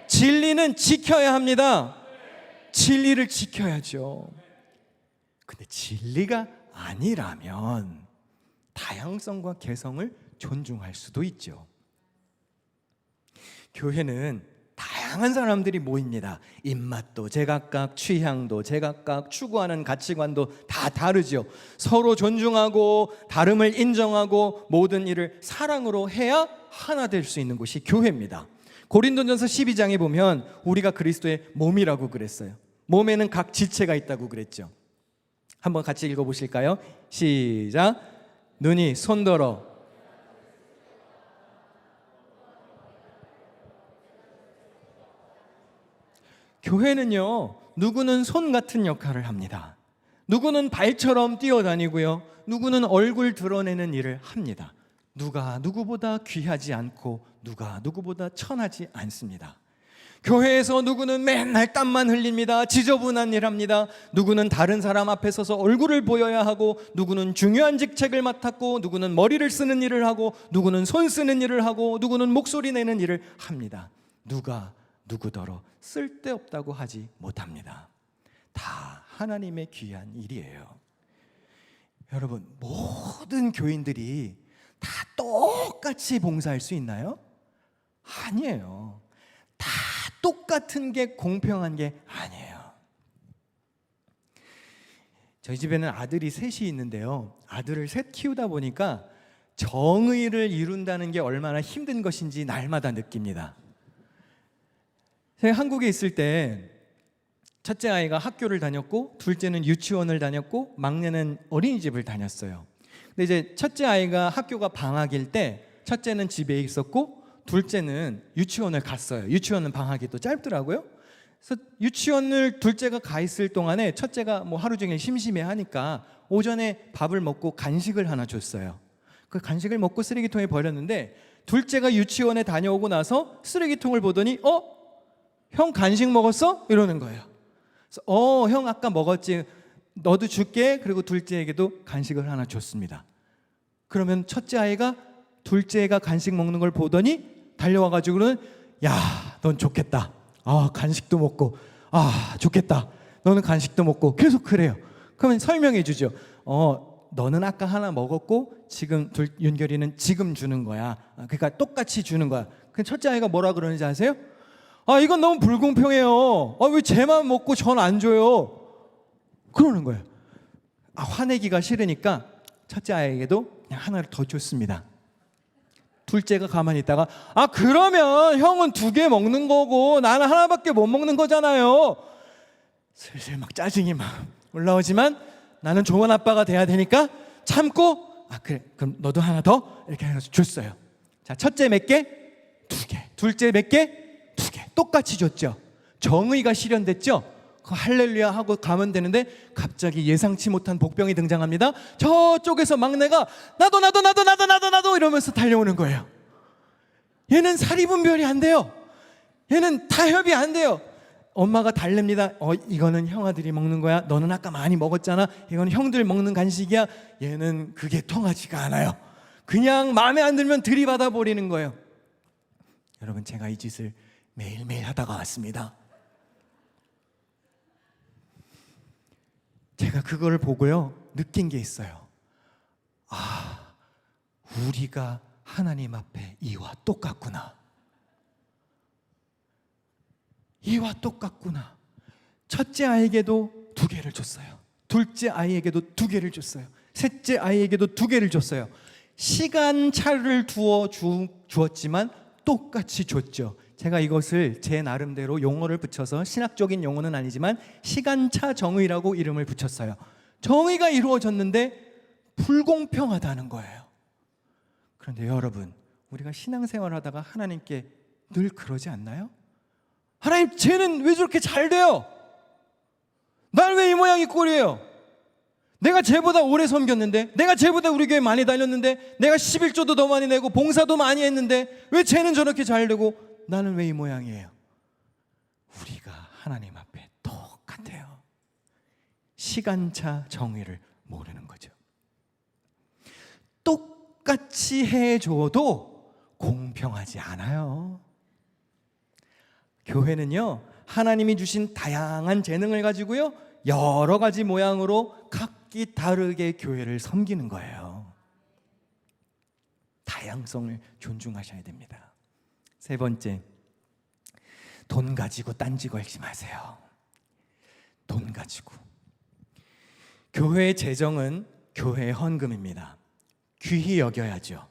진리는 지켜야 합니다. 진리를 지켜야죠. 근데 진리가 아니라면 다양성과 개성을 존중할 수도 있죠. 교회는 다양한 사람들이 모입니다. 입맛도 제각각, 취향도 제각각, 추구하는 가치관도 다 다르죠. 서로 존중하고 다름을 인정하고 모든 일을 사랑으로 해야 하나 될 수 있는 곳이 교회입니다. 고린도전서 12장에 보면 우리가 그리스도의 몸이라고 그랬어요. 몸에는 각 지체가 있다고 그랬죠. 한번 같이 읽어보실까요? 시작. 눈이 손더러 교회는요, 누구는 손 같은 역할을 합니다. 누구는 발처럼 뛰어다니고요, 누구는 얼굴 드러내는 일을 합니다. 누가 누구보다 귀하지 않고 누가 누구보다 천하지 않습니다. 교회에서 누구는 맨날 땀만 흘립니다. 지저분한 일 합니다. 누구는 다른 사람 앞에 서서 얼굴을 보여야 하고, 누구는 중요한 직책을 맡았고, 누구는 머리를 쓰는 일을 하고, 누구는 손 쓰는 일을 하고, 누구는 목소리 내는 일을 합니다. 누가 누구더러 쓸데없다고 하지 못합니다. 다 하나님의 귀한 일이에요. 여러분, 모든 교인들이 다 똑같이 봉사할 수 있나요? 아니에요. 다 똑같은 게 공평한 게 아니에요. 저희 집에는 아들이 셋이 있는데요, 아들을 셋 키우다 보니까 정의를 이룬다는 게 얼마나 힘든 것인지 날마다 느낍니다. 제가 한국에 있을 때 첫째 아이가 학교를 다녔고, 둘째는 유치원을 다녔고, 막내는 어린이집을 다녔어요. 근데 이제 첫째 아이가 학교가 방학일 때 첫째는 집에 있었고, 둘째는 유치원을 갔어요. 유치원은 방학이 또 짧더라고요. 그래서 유치원을 둘째가 가 있을 동안에 첫째가 뭐 하루 종일 심심해 하니까 오전에 밥을 먹고 간식을 하나 줬어요. 그 간식을 먹고 쓰레기통에 버렸는데, 둘째가 유치원에 다녀오고 나서 쓰레기통을 보더니 형 간식 먹었어? 이러는 거예요. 그래서 형 아까 먹었지, 너도 줄게. 그리고 둘째에게도 간식을 하나 줬습니다. 그러면 첫째 아이가 둘째가 간식 먹는 걸 보더니 달려와가지고는, 야, 넌 좋겠다. 간식도 먹고, 좋겠다. 너는 간식도 먹고, 계속 그래요. 그러면 설명해 주죠. 너는 아까 하나 먹었고 지금 윤결이는 지금 주는 거야. 그러니까 똑같이 주는 거야. 그 첫째 아이가 뭐라 그러는지 아세요? 이건 너무 불공평해요. 왜 쟤만 먹고 전 안 줘요? 그러는 거예요. 화내기가 싫으니까 첫째 아이에게도 그냥 하나를 더 줬습니다. 둘째가 가만히 있다가, 그러면 형은 2개 먹는 거고 나는 하나밖에 못 먹는 거잖아요. 슬슬 막 짜증이 막 올라오지만 나는 좋은 아빠가 돼야 되니까 참고, 그래, 그럼 너도 하나 더, 이렇게 해서 줬어요. 자, 첫째 몇 개? 2개. 둘째 몇 개? 2개. 똑같이 줬죠. 정의가 실현됐죠. 할렐루야 하고 가면 되는데 갑자기 예상치 못한 복병이 등장합니다. 저쪽에서 막내가 나도 이러면서 달려오는 거예요. 얘는 사리분별이 안 돼요. 얘는 타협이 안 돼요. 엄마가 달랩니다. 이거는 형아들이 먹는 거야. 너는 아까 많이 먹었잖아. 이건 형들 먹는 간식이야. 얘는 그게 통하지가 않아요. 그냥 마음에 안 들면 들이받아 버리는 거예요. 여러분, 제가 이 짓을 매일매일 하다가 왔습니다. 제가 그걸 보고요, 느낀 게 있어요. 우리가 하나님 앞에 이와 똑같구나. 이와 똑같구나. 첫째 아이에게도 2개를 줬어요. 둘째 아이에게도 2개를 줬어요. 셋째 아이에게도 2개를 줬어요. 시간 차를 주었지만 똑같이 줬죠. 제가 이것을 제 나름대로 용어를 붙여서, 신학적인 용어는 아니지만 시간차 정의라고 이름을 붙였어요. 정의가 이루어졌는데 불공평하다는 거예요. 그런데 여러분, 우리가 신앙생활 하다가 하나님께 늘 그러지 않나요? 하나님, 쟤는 왜 저렇게 잘 돼요? 날 왜 이 모양 이 꼴이에요? 내가 쟤보다 오래 섬겼는데, 내가 쟤보다 우리 교회 많이 다녔는데, 내가 11조도 더 많이 내고 봉사도 많이 했는데 왜 쟤는 저렇게 잘 되고 나는 왜 이 모양이에요? 우리가 하나님 앞에 똑같아요. 시간차 정의를 모르는 거죠. 똑같이 해줘도 공평하지 않아요. 교회는요, 하나님이 주신 다양한 재능을 가지고요, 여러 가지 모양으로 각기 다르게 교회를 섬기는 거예요. 다양성을 존중하셔야 됩니다. 세 번째, 돈 가지고 딴지 걸지 마세요. 돈 가지고. 교회의 재정은 교회의 헌금입니다. 귀히 여겨야죠.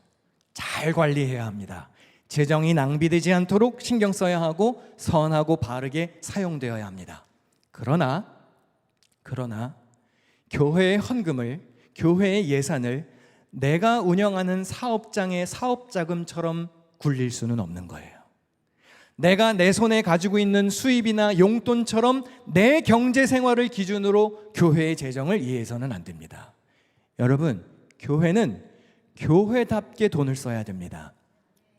잘 관리해야 합니다. 재정이 낭비되지 않도록 신경 써야 하고 선하고 바르게 사용되어야 합니다. 그러나 교회의 헌금을, 교회의 예산을 내가 운영하는 사업장의 사업자금처럼 굴릴 수는 없는 거예요. 내가 내 손에 가지고 있는 수입이나 용돈처럼 내 경제 생활을 기준으로 교회의 재정을 이해해서는 안 됩니다. 여러분, 교회는 교회답게 돈을 써야 됩니다.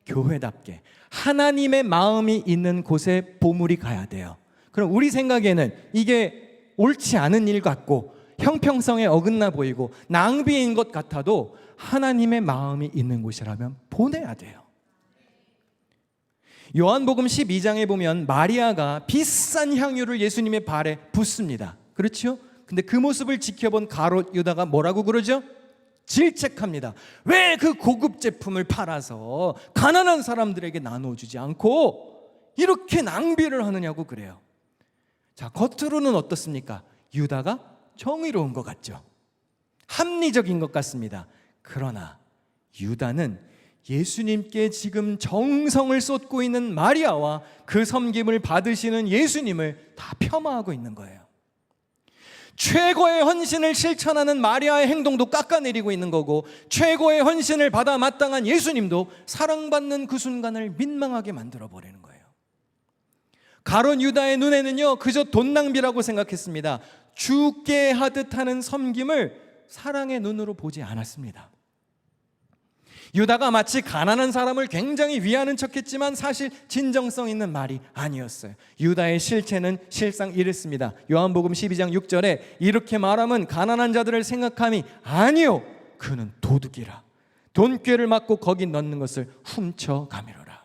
교회답게. 하나님의 마음이 있는 곳에 보물이 가야 돼요. 그럼 우리 생각에는 이게 옳지 않은 일 같고 형평성에 어긋나 보이고 낭비인 것 같아도 하나님의 마음이 있는 곳이라면 보내야 돼요. 요한복음 12장에 보면 마리아가 비싼 향유를 예수님의 발에 붓습니다. 그렇죠? 근데 그 모습을 지켜본 가롯 유다가 뭐라고 그러죠? 질책합니다. 왜 그 고급 제품을 팔아서 가난한 사람들에게 나눠주지 않고 이렇게 낭비를 하느냐고 그래요. 자, 겉으로는 어떻습니까? 유다가 정의로운 것 같죠? 합리적인 것 같습니다. 그러나 유다는 예수님께 지금 정성을 쏟고 있는 마리아와 그 섬김을 받으시는 예수님을 다 폄하하고 있는 거예요. 최고의 헌신을 실천하는 마리아의 행동도 깎아내리고 있는 거고, 최고의 헌신을 받아 마땅한 예수님도 사랑받는 그 순간을 민망하게 만들어버리는 거예요. 가룟 유다의 눈에는요, 그저 돈 낭비라고 생각했습니다. 죽게 하듯 하는 섬김을 사랑의 눈으로 보지 않았습니다. 유다가 마치 가난한 사람을 굉장히 위하는 척했지만 사실 진정성 있는 말이 아니었어요. 유다의 실체는 실상 이랬습니다. 요한복음 12장 6절에 이렇게 말하면 가난한 자들을 생각함이 아니요, 그는 도둑이라. 돈꾀를 맞고 거기 넣는 것을 훔쳐가미로라.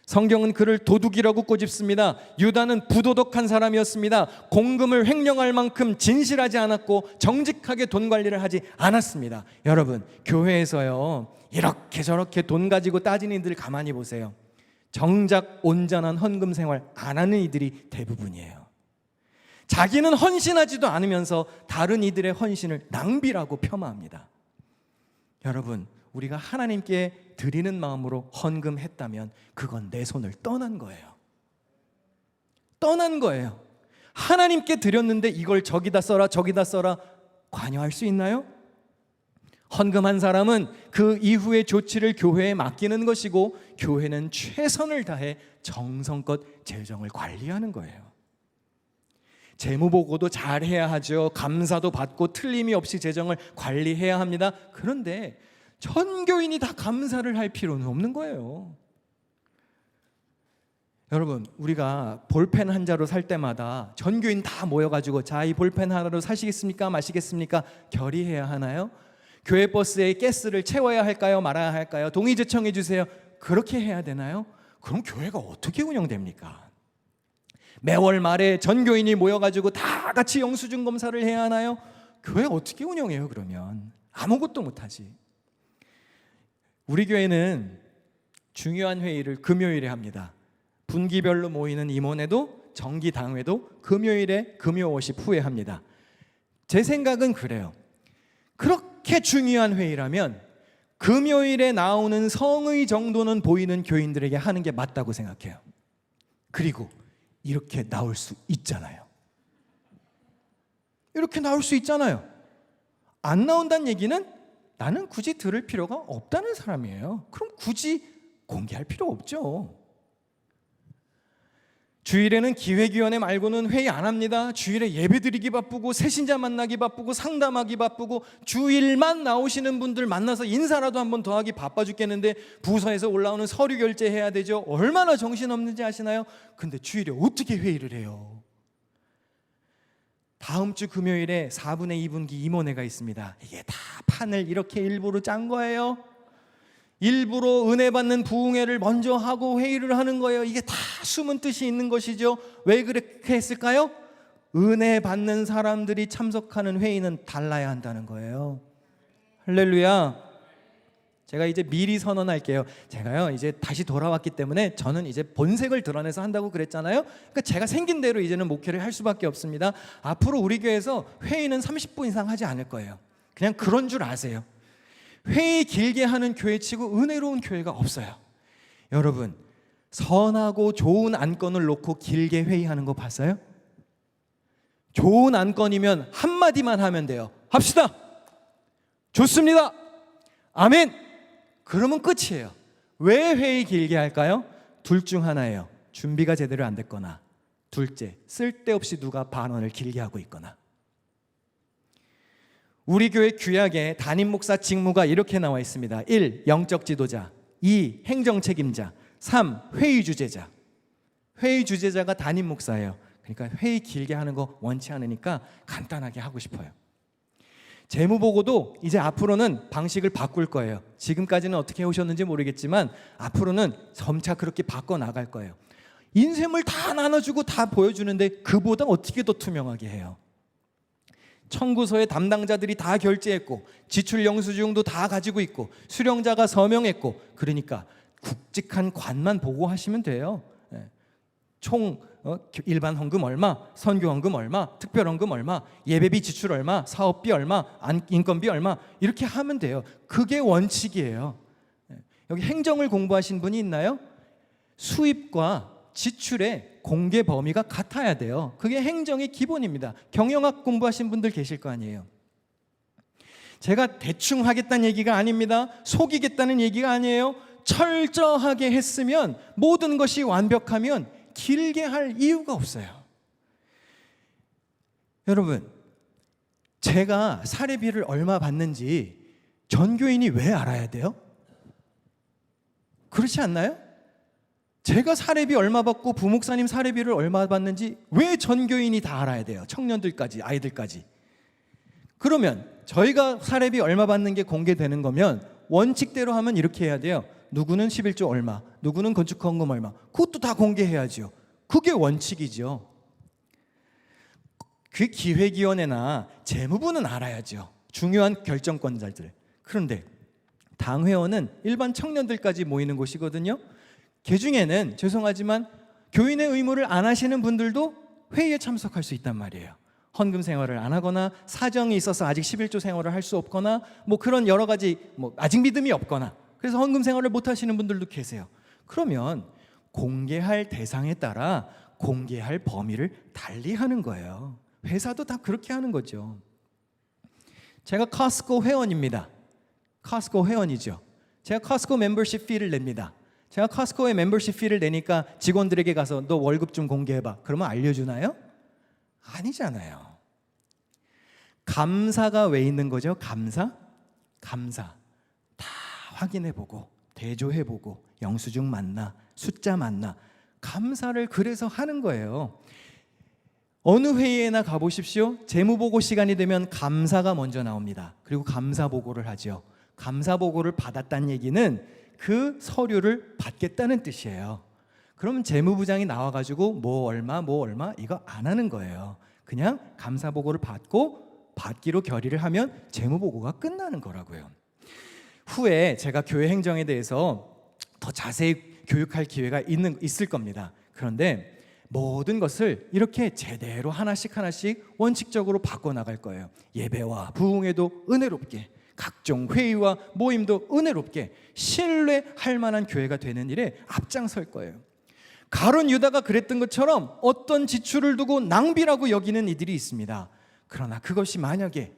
성경은 그를 도둑이라고 꼬집습니다. 유다는 부도덕한 사람이었습니다. 공금을 횡령할 만큼 진실하지 않았고 정직하게 돈 관리를 하지 않았습니다. 여러분, 교회에서요, 이렇게 저렇게 돈 가지고 따지는 이들 가만히 보세요. 정작 온전한 헌금 생활 안 하는 이들이 대부분이에요. 자기는 헌신하지도 않으면서 다른 이들의 헌신을 낭비라고 폄하합니다. 여러분, 우리가 하나님께 드리는 마음으로 헌금했다면 그건 내 손을 떠난 거예요. 떠난 거예요. 하나님께 드렸는데 이걸 저기다 써라 저기다 써라 관여할 수 있나요? 헌금한 사람은 그 이후의 조치를 교회에 맡기는 것이고, 교회는 최선을 다해 정성껏 재정을 관리하는 거예요. 재무보고도 잘 해야 하죠. 감사도 받고 틀림이 없이 재정을 관리해야 합니다. 그런데 전교인이 다 감사를 할 필요는 없는 거예요. 여러분, 우리가 볼펜 한 자루 살 때마다 전교인 다 모여가지고 자, 이 볼펜 하나로 사시겠습니까? 마시겠습니까? 결의해야 하나요? 교회 버스에 가스를 채워야 할까요? 말아야 할까요? 동의 제청해 주세요. 그렇게 해야 되나요? 그럼 교회가 어떻게 운영됩니까? 매월 말에 전교인이 모여가지고 다 같이 영수증 검사를 해야 하나요? 교회 어떻게 운영해요? 그러면 아무것도 못하지. 우리 교회는 중요한 회의를 금요일에 합니다. 분기별로 모이는 임원회도 정기당회도 금요일에 금요워십 후에 합니다. 제 생각은 그래요. 그렇게 중요한 회의라면 금요일에 나오는 성의 정도는 보이는 교인들에게 하는 게 맞다고 생각해요. 그리고 이렇게 나올 수 있잖아요. 이렇게 나올 수 있잖아요. 안 나온다는 얘기는 나는 굳이 들을 필요가 없다는 사람이에요. 그럼 굳이 공개할 필요 없죠. 주일에는 기획위원회 말고는 회의 안 합니다. 주일에 예배드리기 바쁘고 새신자 만나기 바쁘고 상담하기 바쁘고 주일만 나오시는 분들 만나서 인사라도 한번 더 하기 바빠 죽겠는데 부서에서 올라오는 서류 결제해야 되죠. 얼마나 정신없는지 아시나요? 근데 주일에 어떻게 회의를 해요? 다음 주 금요일에 4분의 2분기 임원회가 있습니다. 이게 다 판을 이렇게 일부러 짠 거예요. 일부러 은혜 받는 부흥회를 먼저 하고 회의를 하는 거예요. 이게 다 숨은 뜻이 있는 것이죠. 왜 그렇게 했을까요? 은혜 받는 사람들이 참석하는 회의는 달라야 한다는 거예요. 할렐루야. 제가 이제 미리 선언할게요. 제가요 이제 다시 돌아왔기 때문에 저는 이제 본색을 드러내서 한다고 그랬잖아요. 그러니까 제가 생긴 대로 이제는 목회를 할 수밖에 없습니다. 앞으로 우리 교회에서 회의는 30분 이상 하지 않을 거예요. 그냥 그런 줄 아세요. 회의 길게 하는 교회치고 은혜로운 교회가 없어요. 여러분, 선하고 좋은 안건을 놓고 길게 회의하는 거 봤어요? 좋은 안건이면 한마디만 하면 돼요. 합시다. 좋습니다. 아멘. 그러면 끝이에요. 왜 회의 길게 할까요? 둘 중 하나예요. 준비가 제대로 안 됐거나, 둘째, 쓸데없이 누가 반언을 길게 하고 있거나. 우리 교회 규약에 담임 목사 직무가 이렇게 나와 있습니다. 1. 영적 지도자, 2. 행정 책임자, 3. 회의 주재자. 회의 주재자가 담임 목사예요. 그러니까 회의 길게 하는 거 원치 않으니까 간단하게 하고 싶어요. 재무보고도 이제 앞으로는 방식을 바꿀 거예요. 지금까지는 어떻게 오셨는지 모르겠지만 앞으로는 점차 그렇게 바꿔 나갈 거예요. 인셈을 다 나눠주고 다 보여주는데 그보다 어떻게 더 투명하게 해요? 청구서에 담당자들이 다 결제했고 지출 영수증도 다 가지고 있고 수령자가 서명했고, 그러니까 굵직한 관만 보고하시면 돼요. 총 일반 헌금 얼마, 선교 헌금 얼마, 특별 헌금 얼마, 예배비 지출 얼마, 사업비 얼마, 인건비 얼마, 이렇게 하면 돼요. 그게 원칙이에요. 여기 행정을 공부하신 분이 있나요? 수입과 지출의 공개 범위가 같아야 돼요. 그게 행정의 기본입니다. 경영학 공부하신 분들 계실 거 아니에요. 제가 대충 하겠다는 얘기가 아닙니다. 속이겠다는 얘기가 아니에요. 철저하게 했으면, 모든 것이 완벽하면 길게 할 이유가 없어요. 여러분, 제가 사례비를 얼마 받는지 전교인이 왜 알아야 돼요? 그렇지 않나요? 제가 사례비 얼마 받고 부목사님 사례비를 얼마 받는지 왜 전교인이 다 알아야 돼요? 청년들까지, 아이들까지. 그러면 저희가 사례비 얼마 받는 게 공개되는 거면 원칙대로 하면 이렇게 해야 돼요. 누구는 11조 얼마, 누구는 건축헌금 얼마, 그것도 다 공개해야죠. 그게 원칙이죠. 그 기획위원회나 재무부는 알아야죠. 중요한 결정권자들. 그런데 당회원은 일반 청년들까지 모이는 곳이거든요. 그 중에는 죄송하지만 교인의 의무를 안 하시는 분들도 회의에 참석할 수 있단 말이에요. 헌금 생활을 안 하거나 사정이 있어서 아직 11조 생활을 할 수 없거나 뭐 그런 여러 가지 아직 믿음이 없거나 그래서 헌금 생활을 못 하시는 분들도 계세요. 그러면 공개할 대상에 따라 공개할 범위를 달리 하는 거예요. 회사도 다 그렇게 하는 거죠. 제가 커스코 회원입니다. 커스코 회원이죠. 제가 커스코 멤버십 피를 냅니다. 제가 커스코에 멤버십 피를 내니까 직원들에게 가서 너 월급 좀 공개해봐. 그러면 알려주나요? 아니잖아요. 감사가 왜 있는 거죠? 감사 다 확인해보고 대조해보고 영수증 맞나 숫자 맞나 감사를 그래서 하는 거예요. 어느 회의에나 가보십시오. 재무보고 시간이 되면 감사가 먼저 나옵니다. 그리고 감사보고를 하죠. 감사보고를 받았다는 얘기는 그 서류를 받겠다는 뜻이에요. 그러면 재무부장이 나와가지고 뭐 얼마 이거 안 하는 거예요. 그냥 감사보고를 받고 받기로 결의를 하면 재무보고가 끝나는 거라고요. 후에 제가 교회 행정에 대해서 더 자세히 교육할 기회가 있을 겁니다. 그런데 모든 것을 이렇게 제대로 하나씩 원칙적으로 바꿔나갈 거예요. 예배와 부흥회도 은혜롭게, 각종 회의와 모임도 은혜롭게 신뢰할 만한 교회가 되는 일에 앞장설 거예요. 가룟 유다가 그랬던 것처럼 어떤 지출을 두고 낭비라고 여기는 이들이 있습니다. 그러나 그것이 만약에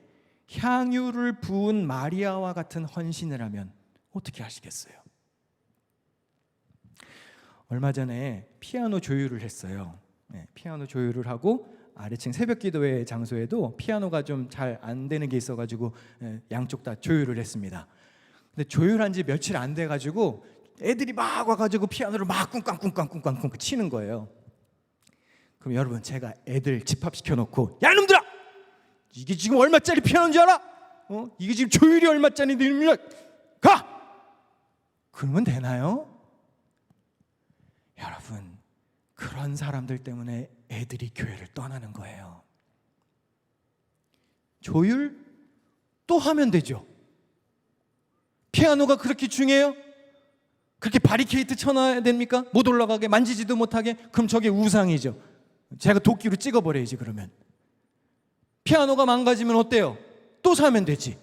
향유를 부은 마리아와 같은 헌신을 하면 어떻게 하시겠어요? 얼마 전에 피아노 조율을 했어요. 피아노 조율을 하고 아래층 새벽기도회 장소에도 피아노가 좀 잘 안 되는 게 있어가지고 양쪽 다 조율을 했습니다. 근데 조율한 지 며칠 안 돼가지고 애들이 막 와가지고 피아노를 막 꿍깡 치는 거예요. 그럼 여러분, 제가 애들 집합시켜놓고 야 이놈들아! 이게 지금 얼마짜리 피아노인지 알아? 이게 지금 조율이 얼마짜리 들면 가! 그러면 되나요? 여러분, 그런 사람들 때문에 애들이 교회를 떠나는 거예요. 조율 또 하면 되죠. 피아노가 그렇게 중요해요? 그렇게 바리케이트 쳐놔야 됩니까? 못 올라가게, 만지지도 못하게? 그럼 저게 우상이죠. 제가 도끼로 찍어버려야지. 그러면 피아노가 망가지면 어때요? 또 사면 되지.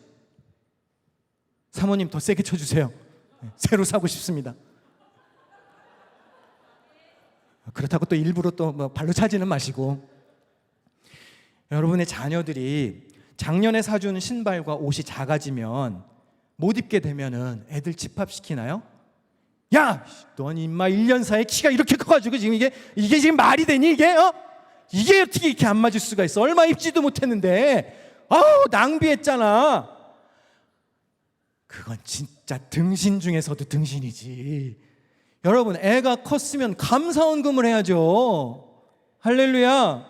사모님 더 세게 쳐주세요. 새로 사고 싶습니다. 그렇다고 또 일부러 또 뭐 발로 차지는 마시고. 여러분의 자녀들이 작년에 사준 신발과 옷이 작아지면 못 입게 되면은 애들 집합시키나요? 야, 넌 임마 1년 사이에 키가 이렇게 커가지고 지금 이게 지금 말이 되니 이게? 이게 어떻게 이렇게 안 맞을 수가 있어? 얼마 입지도 못했는데. 아우, 낭비했잖아. 그건 진짜 등신 중에서도 등신이지. 여러분, 애가 컸으면 감사원금을 해야죠. 할렐루야.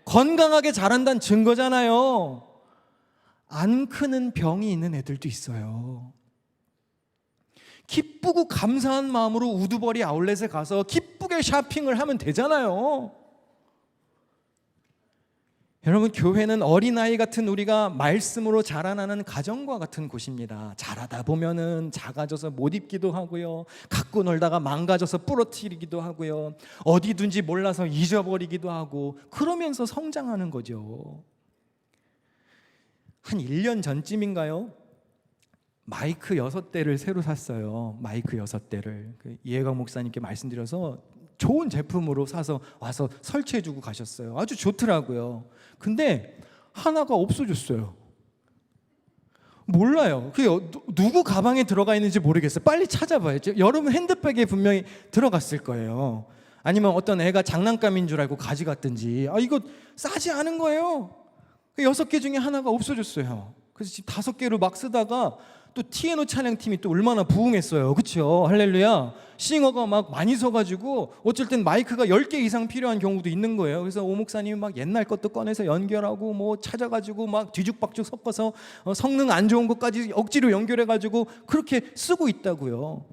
건강하게 자란다는 증거잖아요. 안 크는 병이 있는 애들도 있어요. 기쁘고 감사한 마음으로 우두버리 아울렛에 가서 기쁘게 쇼핑을 하면 되잖아요. 여러분, 교회는 어린아이 같은 우리가 말씀으로 자라나는 가정과 같은 곳입니다. 자라다 보면은 작아져서 못 입기도 하고요, 갖고 놀다가 망가져서 부러뜨리기도 하고요, 어디 둔지 몰라서 잊어버리기도 하고, 그러면서 성장하는 거죠. 한 1년 전쯤인가요? 마이크 6대를 새로 샀어요. 마이크 6대를 이해강 목사님께 말씀드려서 좋은 제품으로 사서 와서 설치해주고 가셨어요. 아주 좋더라고요. 근데 하나가 없어졌어요. 몰라요. 그게 누구 가방에 들어가 있는지 모르겠어요. 빨리 찾아봐야죠. 여러분 핸드백에 분명히 들어갔을 거예요. 아니면 어떤 애가 장난감인 줄 알고 가져갔든지. 이거 싸지 않은 거예요. 6개 중에 하나가 없어졌어요. 그래서 지금 5개로 막 쓰다가 또 T&O 찬양팀이 또 얼마나 부응했어요. 그렇죠? 할렐루야. 싱어가 막 많이 서가지고 어쩔 땐 마이크가 10개 이상 필요한 경우도 있는 거예요. 그래서 오 목사님이 막 옛날 것도 꺼내서 연결하고 뭐 찾아가지고 막 뒤죽박죽 섞어서 성능 안 좋은 것까지 억지로 연결해가지고 그렇게 쓰고 있다고요.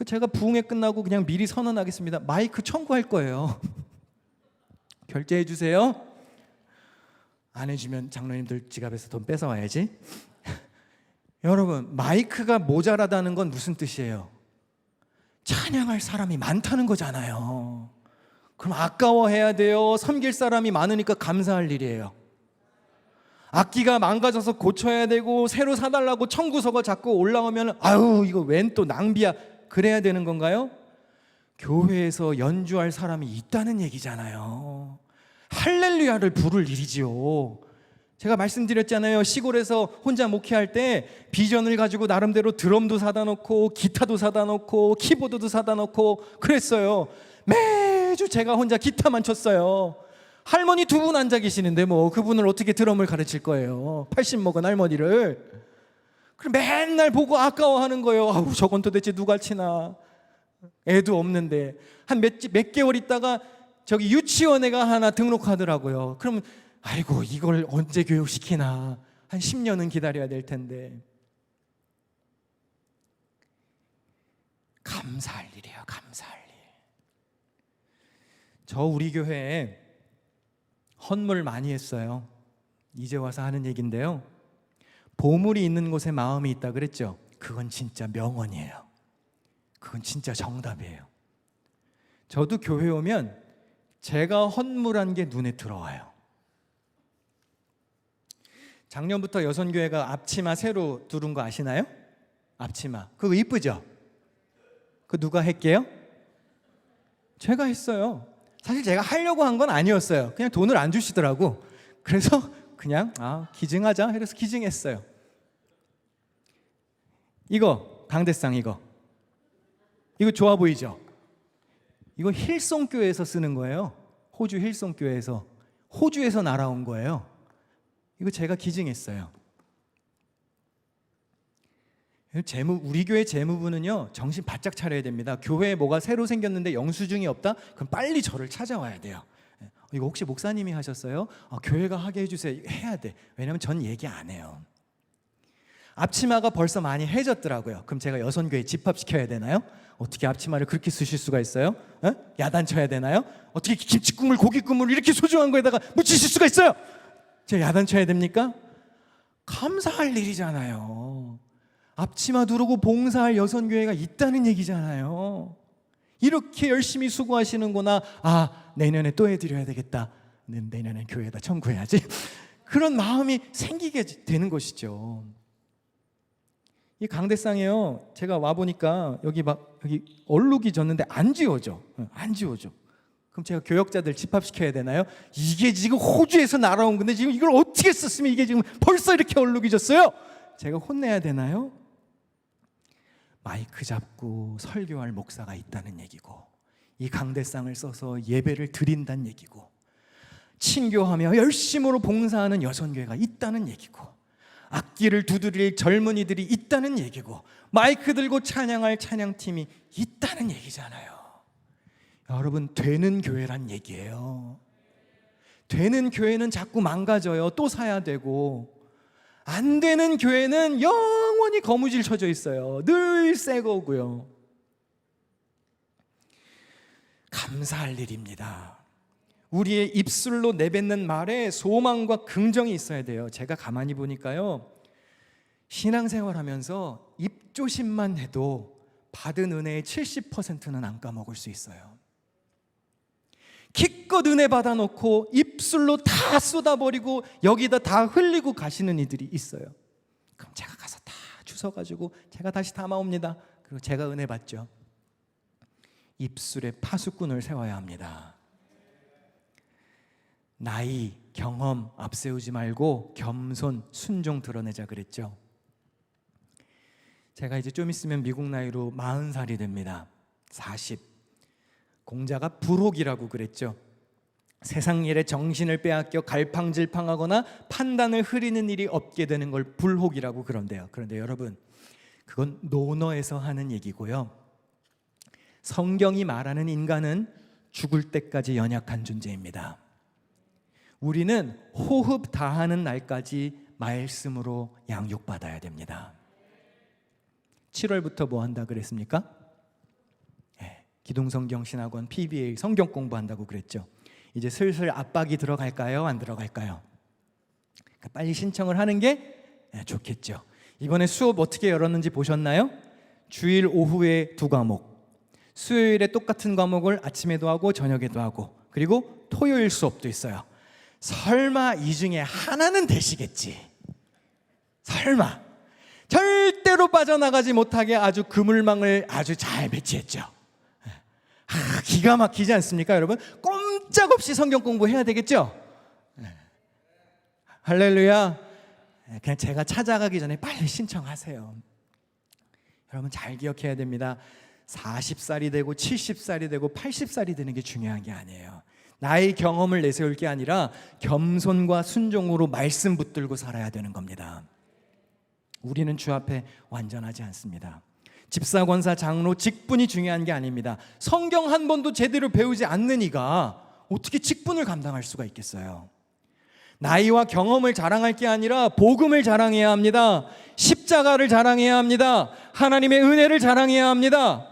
제가 부응회 끝나고 그냥 미리 선언하겠습니다. 마이크 청구할 거예요. 결제해 주세요. 안 해주면 장로님들 지갑에서 돈 뺏어와야지. 여러분, 마이크가 모자라다는 건 무슨 뜻이에요? 찬양할 사람이 많다는 거잖아요. 그럼 아까워해야 돼요? 섬길 사람이 많으니까 감사할 일이에요? 악기가 망가져서 고쳐야 되고 새로 사달라고 청구서가 자꾸 올라오면 아유 이거 웬 또 낭비야, 그래야 되는 건가요? 교회에서 연주할 사람이 있다는 얘기잖아요. 할렐루야를 부를 일이지요. 제가 말씀드렸잖아요. 시골에서 혼자 목회할 때 비전을 가지고 나름대로 드럼도 사다 놓고 기타도 사다 놓고 키보드도 사다 놓고 그랬어요. 매주 제가 혼자 기타만 쳤어요. 할머니 2분 앉아 계시는데 뭐 그분을 어떻게 드럼을 가르칠 거예요? 80 먹은 할머니를. 그럼 맨날 보고 아까워하는 거예요. 아우 저건 도대체 누가 치나. 애도 없는데. 한 몇 개월 있다가 저기 유치원 애가 하나 등록하더라고요. 그러면 아이고 이걸 언제 교육시키나. 한 10년은 기다려야 될 텐데. 감사할 일이에요. 감사할 일. 저 우리 교회에 헌물 많이 했어요. 이제 와서 하는 얘기인데요. 보물이 있는 곳에 마음이 있다 그랬죠. 그건 진짜 명언이에요. 그건 진짜 정답이에요. 저도 교회 오면 제가 헌물한 게 눈에 들어와요. 작년부터 여선교회가 앞치마 새로 두른 거 아시나요? 앞치마. 그거 이쁘죠? 그거 누가 했게요? 제가 했어요. 사실 제가 하려고 한 건 아니었어요. 그냥 돈을 안 주시더라고. 그래서 그냥 기증하자 해서 기증했어요. 이거 강대상 이거 좋아 보이죠? 이거 힐송교회에서 쓰는 거예요. 호주 힐송교회에서. 호주에서 날아온 거예요. 이거 제가 기증했어요. 우리 교회 재무부는요 정신 바짝 차려야 됩니다. 교회에 뭐가 새로 생겼는데 영수증이 없다? 그럼 빨리 저를 찾아와야 돼요. 이거 혹시 목사님이 하셨어요? 교회가 하게 해주세요. 해야 돼. 왜냐면 전 얘기 안 해요. 앞치마가 벌써 많이 해졌더라고요. 그럼 제가 여선교회 집합시켜야 되나요? 어떻게 앞치마를 그렇게 쓰실 수가 있어요? 야단쳐야 되나요? 어떻게 김치국물, 고기국물 이렇게 소중한 거에다가 묻히실 수가 있어요? 제가 야단쳐야 됩니까? 감사할 일이잖아요. 앞치마 두르고 봉사할 여선교회가 있다는 얘기잖아요. 이렇게 열심히 수고하시는구나. 내년에 또 해드려야 되겠다. 내년에 교회에다 청구해야지. 그런 마음이 생기게 되는 것이죠. 이 강대상에요, 제가 와보니까 여기 얼룩이 졌는데 안 지워져. 그럼 제가 교역자들 집합시켜야 되나요? 이게 지금 호주에서 날아온 건데 지금 이걸 어떻게 썼으면 이게 지금 벌써 이렇게 얼룩이 졌어요? 제가 혼내야 되나요? 마이크 잡고 설교할 목사가 있다는 얘기고, 이 강대상을 써서 예배를 드린다는 얘기고, 친교하며 열심으로 봉사하는 여선교회가 있다는 얘기고, 악기를 두드릴 젊은이들이 있다는 얘기고, 마이크 들고 찬양할 찬양팀이 있다는 얘기잖아요. 여러분, 되는 교회란 얘기예요. 되는 교회는 자꾸 망가져요. 또 사야 되고, 안 되는 교회는 영원히 거무줄 쳐져 있어요. 늘 새 거고요. 감사할 일입니다. 우리의 입술로 내뱉는 말에 소망과 긍정이 있어야 돼요. 제가 가만히 보니까요, 신앙생활하면서 입조심만 해도 받은 은혜의 70%는 안 까먹을 수 있어요. 기껏 은혜 받아놓고 입술로 다 쏟아버리고 여기다 다 흘리고 가시는 이들이 있어요. 그럼 제가 가서 다 주워가지고 제가 다시 담아옵니다. 그리고 제가 은혜 받죠. 입술에 파수꾼을 세워야 합니다. 나이, 경험 앞세우지 말고 겸손, 순종 드러내자 그랬죠. 제가 이제 좀 있으면 미국 나이로 40살이 됩니다. 40. 공자가 불혹이라고 그랬죠. 세상 일에 정신을 빼앗겨 갈팡질팡하거나 판단을 흐리는 일이 없게 되는 걸 불혹이라고 그런대요. 그런데 여러분, 그건 논어에서 하는 얘기고요. 성경이 말하는 인간은 죽을 때까지 연약한 존재입니다. 우리는 호흡 다하는 날까지 말씀으로 양육받아야 됩니다. 7월부터 뭐 한다 그랬습니까? 기동성경신학원 PBA 성경 공부한다고 그랬죠. 이제 슬슬 압박이 들어갈까요? 안 들어갈까요? 그러니까 빨리 신청을 하는 게 좋겠죠. 이번에 수업 어떻게 열었는지 보셨나요? 주일 오후에 2과목, 수요일에 똑같은 과목을 아침에도 하고 저녁에도 하고, 그리고 토요일 수업도 있어요. 설마 이 중에 하나는 되시겠지? 설마. 절대로 빠져나가지 못하게 아주 그물망을 아주 잘 배치했죠. 기가 막히지 않습니까, 여러분? 꼼짝없이 성경 공부해야 되겠죠? 할렐루야. 그냥 제가 찾아가기 전에 빨리 신청하세요. 여러분, 잘 기억해야 됩니다. 40살이 되고 70살이 되고 80살이 되는 게 중요한 게 아니에요. 나의 경험을 내세울 게 아니라 겸손과 순종으로 말씀 붙들고 살아야 되는 겁니다. 우리는 주 앞에 완전하지 않습니다. 집사, 권사, 장로, 직분이 중요한 게 아닙니다. 성경 한 번도 제대로 배우지 않는 이가 어떻게 직분을 감당할 수가 있겠어요? 나이와 경험을 자랑할 게 아니라 복음을 자랑해야 합니다. 십자가를 자랑해야 합니다. 하나님의 은혜를 자랑해야 합니다.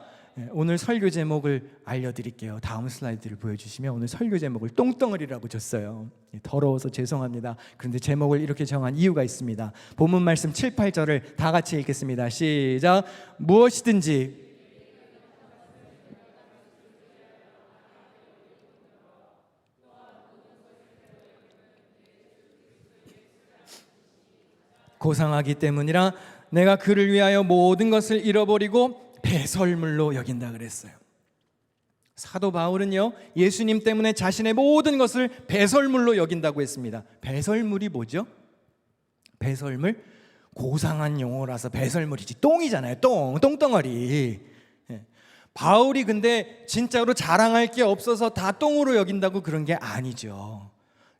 오늘 설교 제목을 알려드릴게요. 다음 슬라이드를 보여주시면 오늘 설교 제목을 똥덩어리라고 줬어요. 더러워서 죄송합니다. 그런데 제목을 이렇게 정한 이유가 있습니다. 본문 말씀 7, 8절을 다 같이 읽겠습니다. 시작. 무엇이든지 고상하기 때문이라 내가 그를 위하여 모든 것을 잃어버리고 배설물로 여긴다 그랬어요. 사도 바울은요, 예수님 때문에 자신의 모든 것을 배설물로 여긴다고 했습니다. 배설물이 뭐죠? 배설물? 고상한 용어라서 배설물이지. 똥이잖아요. 똥덩어리. 바울이 근데 진짜로 자랑할 게 없어서 다 똥으로 여긴다고 그런 게 아니죠.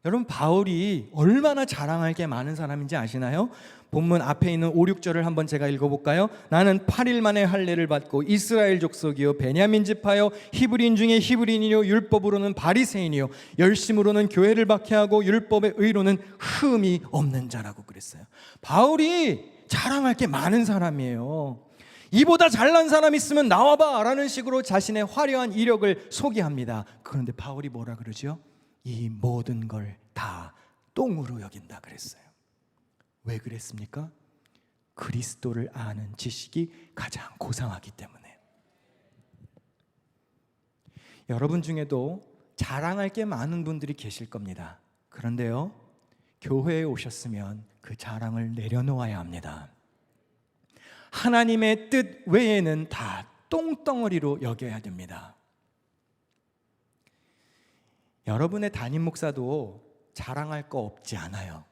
여러분, 바울이 얼마나 자랑할 게 많은 사람인지 아시나요? 본문 앞에 있는 5, 6절을 한번 제가 읽어볼까요? 나는 8일 만에 할례를 받고 이스라엘 족속이요 베냐민 지파요 히브리인 중에 히브리인이요 율법으로는 바리새인이요 열심으로는 교회를 박해하고 율법의 의로는 흠이 없는 자라고 그랬어요. 바울이 자랑할 게 많은 사람이에요. 이보다 잘난 사람 있으면 나와봐 라는 식으로 자신의 화려한 이력을 소개합니다. 그런데 바울이 뭐라 그러죠? 이 모든 걸 다 똥으로 여긴다 그랬어요. 왜 그랬습니까? 그리스도를 아는 지식이 가장 고상하기 때문에. 여러분 중에도 자랑할 게 많은 분들이 계실 겁니다. 그런데요, 교회에 오셨으면 그 자랑을 내려놓아야 합니다. 하나님의 뜻 외에는 다 똥덩어리로 여겨야 됩니다. 여러분의 담임 목사도 자랑할 거 없지 않아요.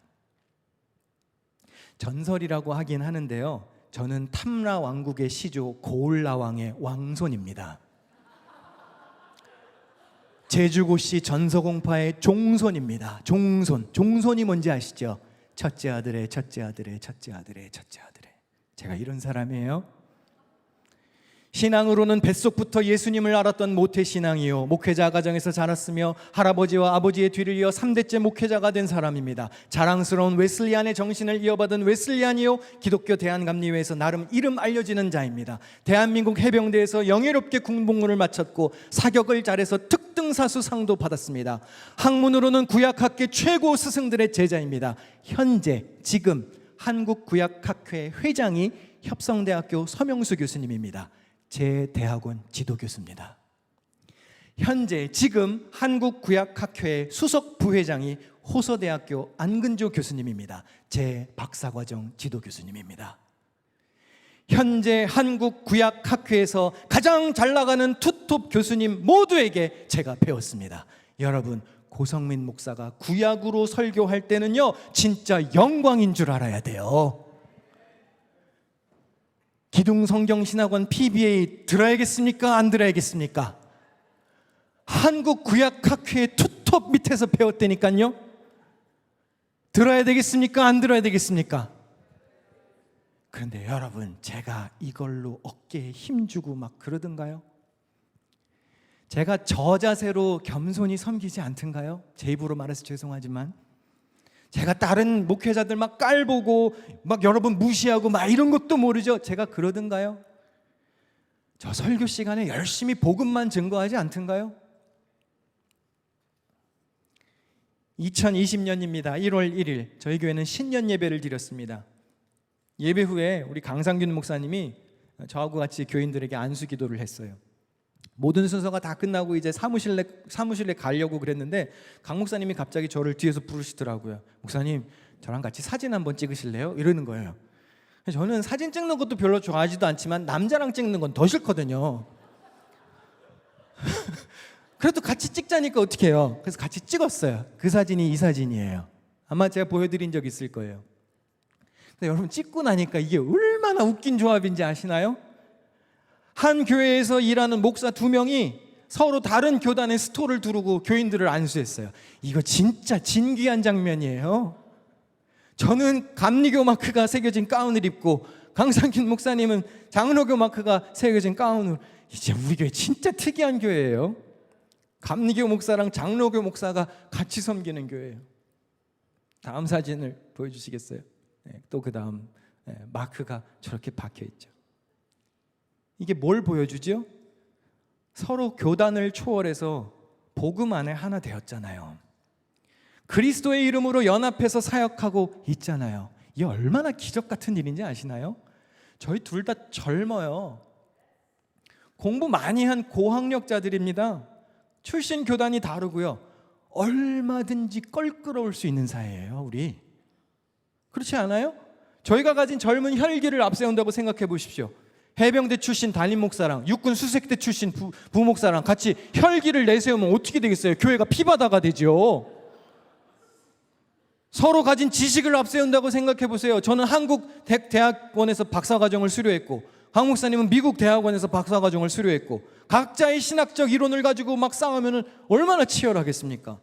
전설이라고 하긴 하는데요, 저는 탐라 왕국의 시조 고울라 왕의 왕손입니다. 제주고씨 전서공파의 종손입니다. 종손이 뭔지 아시죠? 첫째 아들의 첫째 아들의 첫째 아들의 첫째 아들의. 제가 이런 사람이에요. 신앙으로는 뱃속부터 예수님을 알았던 모태신앙이요, 목회자 가정에서 자랐으며 할아버지와 아버지의 뒤를 이어 3대째 목회자가 된 사람입니다. 자랑스러운 웨슬리안의 정신을 이어받은 웨슬리안이요, 기독교 대한감리회에서 나름 이름 알려지는 자입니다. 대한민국 해병대에서 영예롭게 군복무를 마쳤고 사격을 잘해서 특등사수상도 받았습니다. 학문으로는 구약학계 최고 스승들의 제자입니다. 현재 지금 한국구약학회 회장이 협성대학교 서명수 교수님입니다. 제 대학원 지도교수입니다. 현재 지금 한국구약학회 수석 부회장이 호서대학교 안근조 교수님입니다. 제 박사과정 지도교수님입니다. 현재 한국구약학회에서 가장 잘 나가는 투톱 교수님 모두에게 제가 배웠습니다. 여러분, 고성민 목사가 구약으로 설교할 때는요, 진짜 영광인 줄 알아야 돼요. 기둥성경신학원 PBA 들어야겠습니까? 안 들어야겠습니까? 한국구약학회 투톱 밑에서 배웠다니까요. 들어야 되겠습니까? 안 들어야 되겠습니까? 그런데 여러분, 제가 이걸로 어깨에 힘주고 막 그러던가요? 제가 저 자세로 겸손히 섬기지 않던가요? 제 입으로 말해서 죄송하지만 제가 다른 목회자들 막 깔보고 막 여러분 무시하고 막 이런 것도 모르죠? 제가 그러던가요? 저 설교 시간에 열심히 복음만 증거하지 않던가요? 2020년입니다. 1월 1일 저희 교회는 신년 예배를 드렸습니다. 예배 후에 우리 강상균 목사님이 저하고 같이 교인들에게 안수 기도를 했어요. 모든 순서가 다 끝나고 이제 사무실에 가려고 그랬는데 강 목사님이 갑자기 저를 뒤에서 부르시더라고요. 목사님, 저랑 같이 사진 한번 찍으실래요? 이러는 거예요. 저는 사진 찍는 것도 별로 좋아하지도 않지만 남자랑 찍는 건 더 싫거든요. 그래도 같이 찍자니까 어떻게 해요? 그래서 같이 찍었어요. 그 사진이 이 사진이에요. 아마 제가 보여드린 적 있을 거예요. 근데 여러분, 찍고 나니까 이게 얼마나 웃긴 조합인지 아시나요? 한 교회에서 일하는 목사 2명이 서로 다른 교단의 스토를 두르고 교인들을 안수했어요. 이거 진짜 진귀한 장면이에요. 저는 감리교 마크가 새겨진 가운을 입고 강상균 목사님은 장로교 마크가 새겨진 가운을. 이제 우리 교회 진짜 특이한 교회예요. 감리교 목사랑 장로교 목사가 같이 섬기는 교회예요. 다음 사진을 보여주시겠어요? 네, 또 그 다음 마크가 저렇게 박혀있죠. 이게 뭘 보여주죠? 서로 교단을 초월해서 복음 안에 하나 되었잖아요. 그리스도의 이름으로 연합해서 사역하고 있잖아요. 이게 얼마나 기적 같은 일인지 아시나요? 저희 둘 다 젊어요. 공부 많이 한 고학력자들입니다. 출신 교단이 다르고요. 얼마든지 껄끄러울 수 있는 사이예요, 우리. 그렇지 않아요? 저희가 가진 젊은 혈기를 앞세운다고 생각해 보십시오. 해병대 출신 담임 목사랑 육군 수색대 출신 부목사랑 같이 혈기를 내세우면 어떻게 되겠어요? 교회가 피바다가 되죠. 서로 가진 지식을 앞세운다고 생각해 보세요. 저는 한국 대학원에서 박사과정을 수료했고 강 목사님은 미국 대학원에서 박사과정을 수료했고 각자의 신학적 이론을 가지고 막 싸우면 얼마나 치열하겠습니까?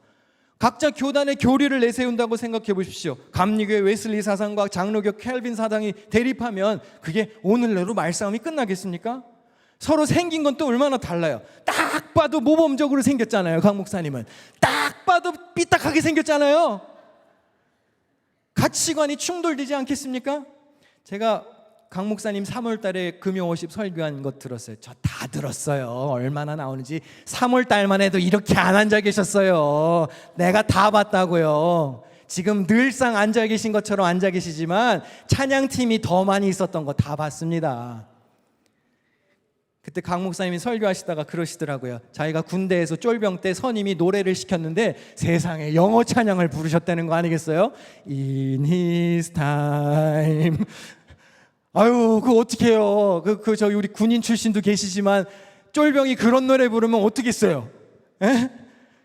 각자 교단의 교리를 내세운다고 생각해 보십시오. 감리교의 웨슬리 사상과 장로교 켈빈 사상이 대립하면 그게 오늘내로 말싸움이 끝나겠습니까? 서로 생긴 건 또 얼마나 달라요. 딱 봐도 모범적으로 생겼잖아요. 강 목사님은 딱 봐도 삐딱하게 생겼잖아요. 가치관이 충돌되지 않겠습니까? 제가 강 목사님 3월 달에 금요 50 설교한 것 들었어요. 저 다 들었어요. 얼마나 나오는지. 3월 달만 해도 이렇게 안 앉아 계셨어요. 내가 다 봤다고요. 지금 늘상 앉아 계신 것처럼 앉아 계시지만 찬양팀이 더 많이 있었던 거 다 봤습니다. 그때 강 목사님이 설교하시다가 그러시더라고요. 자기가 군대에서 쫄병 때 선임이 노래를 시켰는데 세상에 영어 찬양을 부르셨다는 거 아니겠어요? In his time. 아유, 그거 어떡해요. 저기 우리 군인 출신도 계시지만 쫄병이 그런 노래 부르면 어떻겠어요?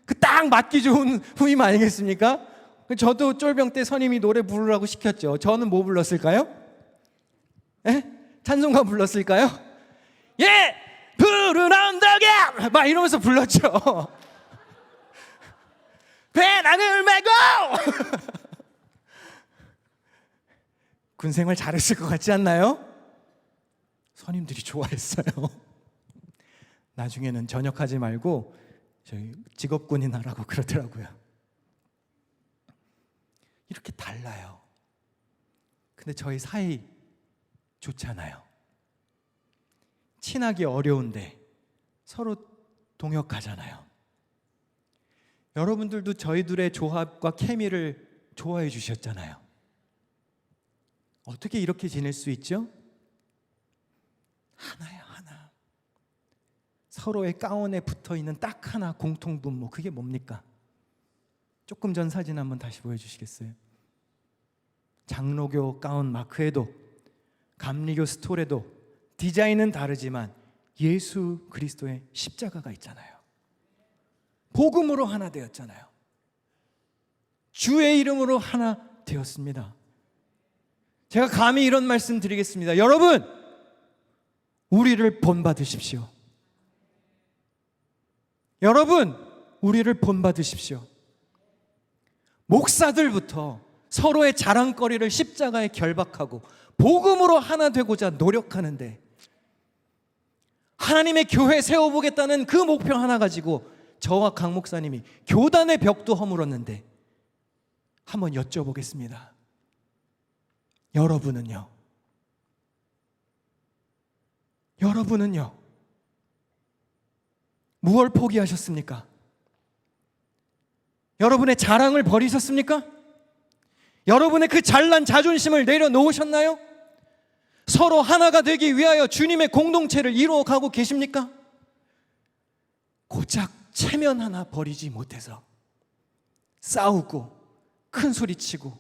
그 딱 맞기 좋은 후임 아니겠습니까? 저도 쫄병 때 선임이 노래 부르라고 시켰죠. 저는 뭐 불렀을까요? 찬송가 불렀을까요? 예! 푸른 언덕에! 막 이러면서 불렀죠. 배낭을 메고! 군생활 잘했을 것 같지 않나요? 선임들이 좋아했어요. 나중에는 전역하지 말고 저희 직업군인 하라고 그러더라고요. 이렇게 달라요. 근데 저희 사이 좋잖아요. 친하기 어려운데 서로 동역하잖아요. 여러분들도 저희들의 조합과 케미를 좋아해 주셨잖아요. 어떻게 이렇게 지낼 수 있죠? 하나야, 하나. 서로의 가운에 붙어있는 딱 하나 공통분모. 그게 뭡니까? 조금 전 사진 한번 다시 보여주시겠어요? 장로교 가운 마크에도 감리교 스톨에도 디자인은 다르지만 예수 그리스도의 십자가가 있잖아요. 복음으로 하나 되었잖아요. 주의 이름으로 하나 되었습니다. 제가 감히 이런 말씀 드리겠습니다. 여러분, 우리를 본받으십시오. 여러분, 우리를 본받으십시오. 목사들부터 서로의 자랑거리를 십자가에 결박하고 복음으로 하나 되고자 노력하는데 하나님의 교회 세워보겠다는 그 목표 하나 가지고 저와 강 목사님이 교단의 벽도 허물었는데 한번 여쭤보겠습니다. 여러분은요? 여러분은요? 무엇을 포기하셨습니까? 여러분의 자랑을 버리셨습니까? 여러분의 그 잘난 자존심을 내려놓으셨나요? 서로 하나가 되기 위하여 주님의 공동체를 이루어가고 계십니까? 고작 체면 하나 버리지 못해서 싸우고 큰 소리치고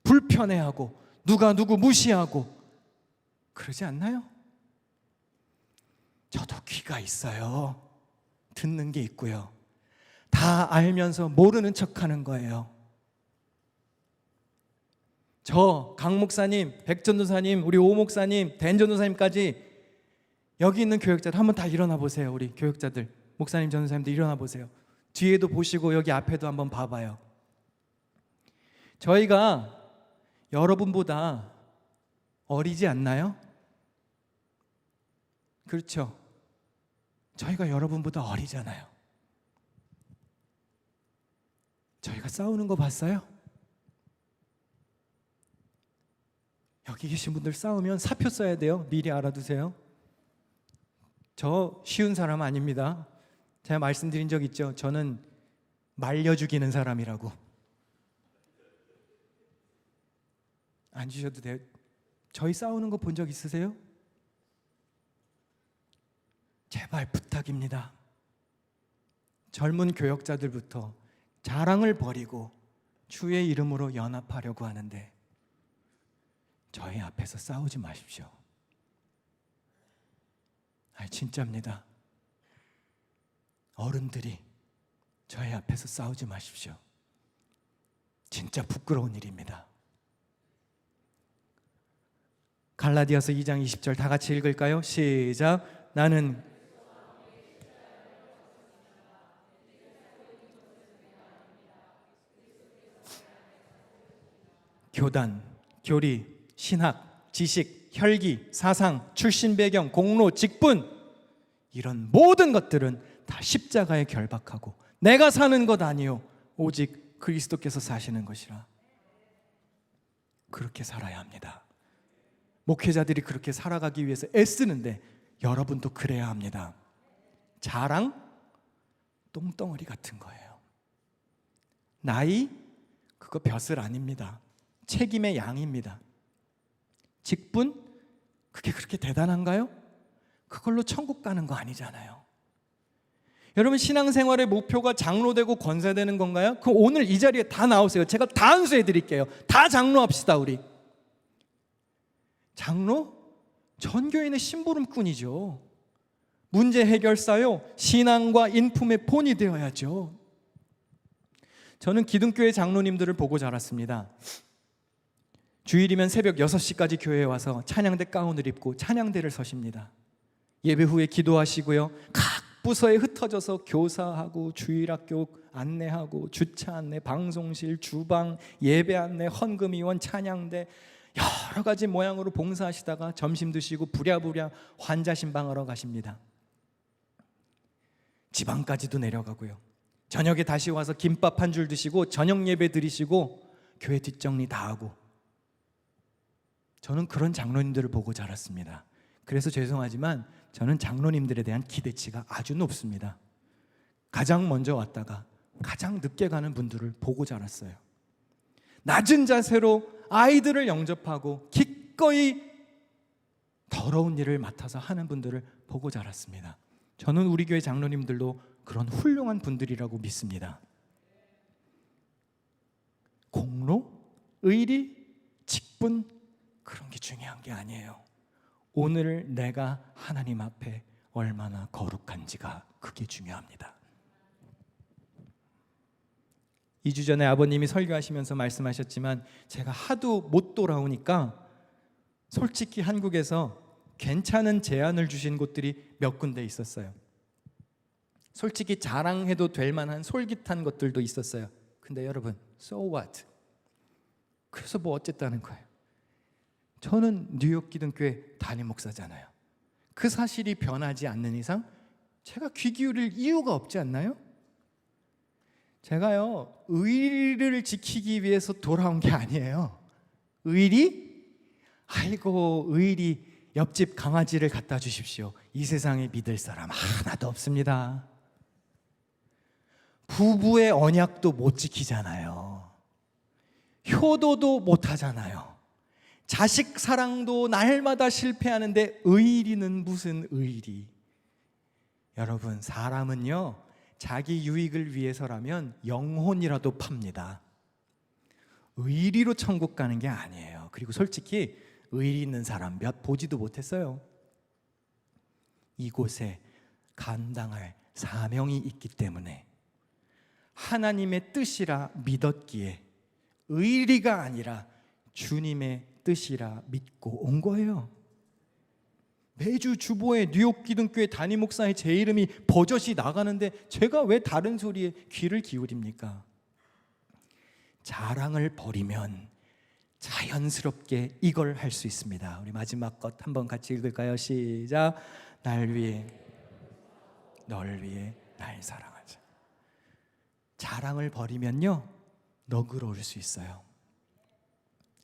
불편해하고 누가 누구 무시하고 그러지 않나요? 저도 귀가 있어요. 듣는 게 있고요. 다 알면서 모르는 척하는 거예요. 저 강 목사님, 백 전도사님, 우리 오 목사님, 댄 전도사님까지 여기 있는 교역자들 한번 다 일어나 보세요. 우리 교역자들, 목사님, 전도사님들 일어나 보세요. 뒤에도 보시고 여기 앞에도 한번 봐봐요. 저희가 여러분보다 어리지 않나요? 그렇죠? 저희가 여러분보다 어리잖아요. 저희가 싸우는 거 봤어요? 여기 계신 분들 싸우면 사표 써야 돼요. 미리 알아두세요. 저 쉬운 사람 아닙니다. 제가 말씀드린 적 있죠. 저는 말려 죽이는 사람이라고. 안 주셔도 돼요. 저희 싸우는 거 본 적 있으세요? 제발 부탁입니다. 젊은 교역자들부터 자랑을 버리고 주의 이름으로 연합하려고 하는데 저희 앞에서 싸우지 마십시오. 진짜입니다. 어른들이 저희 앞에서 싸우지 마십시오. 진짜 부끄러운 일입니다. 갈라디아서 2장 20절 다 같이 읽을까요? 시작. 나는 교단, 교리, 신학, 지식, 혈기, 사상, 출신 배경, 공로, 직분 이런 모든 것들은 다 십자가에 결박하고 내가 사는 것 아니요 오직 그리스도께서 사시는 것이라. 그렇게 살아야 합니다. 목회자들이 그렇게 살아가기 위해서 애쓰는데 여러분도 그래야 합니다. 자랑, 똥덩어리 같은 거예요. 나이, 그거 벼슬 아닙니다. 책임의 양입니다. 직분, 그게 그렇게 대단한가요? 그걸로 천국 가는 거 아니잖아요. 여러분, 신앙생활의 목표가 장로 되고 권사 되는 건가요? 그럼 오늘 이 자리에 다 나오세요. 제가 다 안수해 드릴게요. 다 장로 합시다. 우리 장로? 전교인의 심부름꾼이죠. 문제 해결사요. 신앙과 인품의 본이 되어야죠. 저는 기둥교회 장로님들을 보고 자랐습니다. 주일이면 새벽 6시까지 교회에 와서 찬양대 가운을 입고 찬양대를 서십니다. 예배 후에 기도하시고요. 각 부서에 흩어져서 교사하고 주일학교 안내하고 주차 안내, 방송실, 주방, 예배 안내, 헌금위원, 찬양대 여러 가지 모양으로 봉사하시다가 점심 드시고 부랴부랴 환자신방하러 가십니다. 지방까지도 내려가고요. 저녁에 다시 와서 김밥 한 줄 드시고 저녁 예배 드리시고 교회 뒷정리 다 하고. 저는 그런 장로님들을 보고 자랐습니다. 그래서 죄송하지만 저는 장로님들에 대한 기대치가 아주 높습니다. 가장 먼저 왔다가 가장 늦게 가는 분들을 보고 자랐어요. 낮은 자세로 아이들을 영접하고 기꺼이 더러운 일을 맡아서 하는 분들을 보고 자랐습니다. 저는 우리 교회 장로님들도 그런 훌륭한 분들이라고 믿습니다. 공로, 의리, 직분, 그런 게 중요한 게 아니에요. 오늘 내가 하나님 앞에 얼마나 거룩한지가 그게 중요합니다. 2주 전에 아버님이 설교하시면서 말씀하셨지만 제가 하도 못 돌아오니까 솔직히 한국에서 괜찮은 제안을 주신 곳들이 몇 군데 있었어요. 솔직히 자랑해도 될 만한 솔깃한 것들도 있었어요. 근데 여러분, so what? 그래서 뭐 어쨌다는 거예요. 저는 뉴욕 기둥교회 담임 목사잖아요. 그 사실이 변하지 않는 이상 제가 귀 기울일 이유가 없지 않나요? 제가요, 의리를 지키기 위해서 돌아온 게 아니에요. 의리? 아이고, 의리, 옆집 강아지를 갖다 주십시오. 이 세상에 믿을 사람 하나도 없습니다. 부부의 언약도 못 지키잖아요. 효도도 못 하잖아요. 자식 사랑도 날마다 실패하는데 의리는 무슨 의리? 여러분, 사람은요, 자기 유익을 위해서라면 영혼이라도 팝니다. 의리로 천국 가는 게 아니에요. 그리고 솔직히 의리 있는 사람 몇 보지도 못했어요. 이곳에 감당할 사명이 있기 때문에 하나님의 뜻이라 믿었기에 의리가 아니라 주님의 뜻이라 믿고 온 거예요. 매주 주보에 뉴욕 기둥교회 담임 목사의 제 이름이 버젓이 나가는데 제가 왜 다른 소리에 귀를 기울입니까? 자랑을 버리면 자연스럽게 이걸 할 수 있습니다. 우리 마지막 것 한번 같이 읽을까요? 시작. 날 위해, 널 위해 날 사랑하자. 자랑을 버리면요, 너그러울 수 있어요.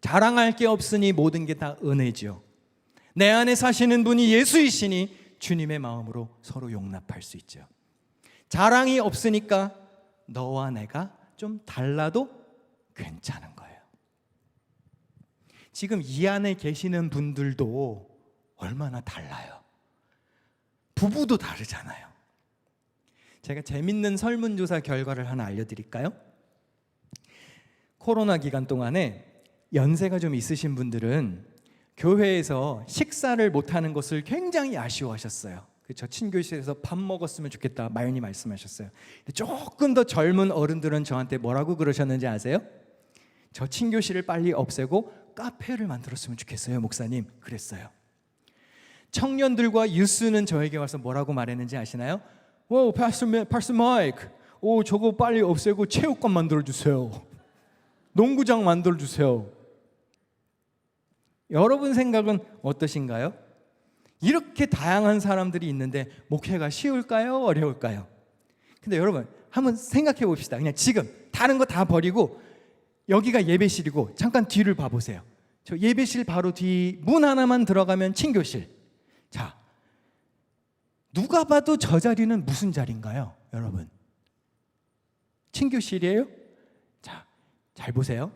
자랑할 게 없으니 모든 게 다 은혜죠. 내 안에 사시는 분이 예수이시니 주님의 마음으로 서로 용납할 수 있죠. 자랑이 없으니까 너와 내가 좀 달라도 괜찮은 거예요. 지금 이 안에 계시는 분들도 얼마나 달라요. 부부도 다르잖아요. 제가 재밌는 설문조사 결과를 하나 알려드릴까요? 코로나 기간 동안에 연세가 좀 있으신 분들은 교회에서 식사를 못하는 것을 굉장히 아쉬워하셨어요. 저 친교실에서 밥 먹었으면 좋겠다 많이 말씀하셨어요. 조금 더 젊은 어른들은 저한테 뭐라고 그러셨는지 아세요? 저 친교실을 빨리 없애고 카페를 만들었으면 좋겠어요, 목사님. 그랬어요. 청년들과 유스는 저에게 와서 뭐라고 말했는지 아시나요? 오, 파스터 마이크, 오, 저거 빨리 없애고 체육관 만들어주세요. 농구장 만들어주세요. 여러분 생각은 어떠신가요? 이렇게 다양한 사람들이 있는데 목회가 쉬울까요? 어려울까요? 근데 여러분 한번 생각해 봅시다. 그냥 지금 다른 거 다 버리고 여기가 예배실이고 잠깐 뒤를 봐보세요. 저 예배실 바로 뒤 문 하나만 들어가면 친교실. 자, 누가 봐도 저 자리는 무슨 자리인가요, 여러분? 친교실이에요? 자, 잘 보세요.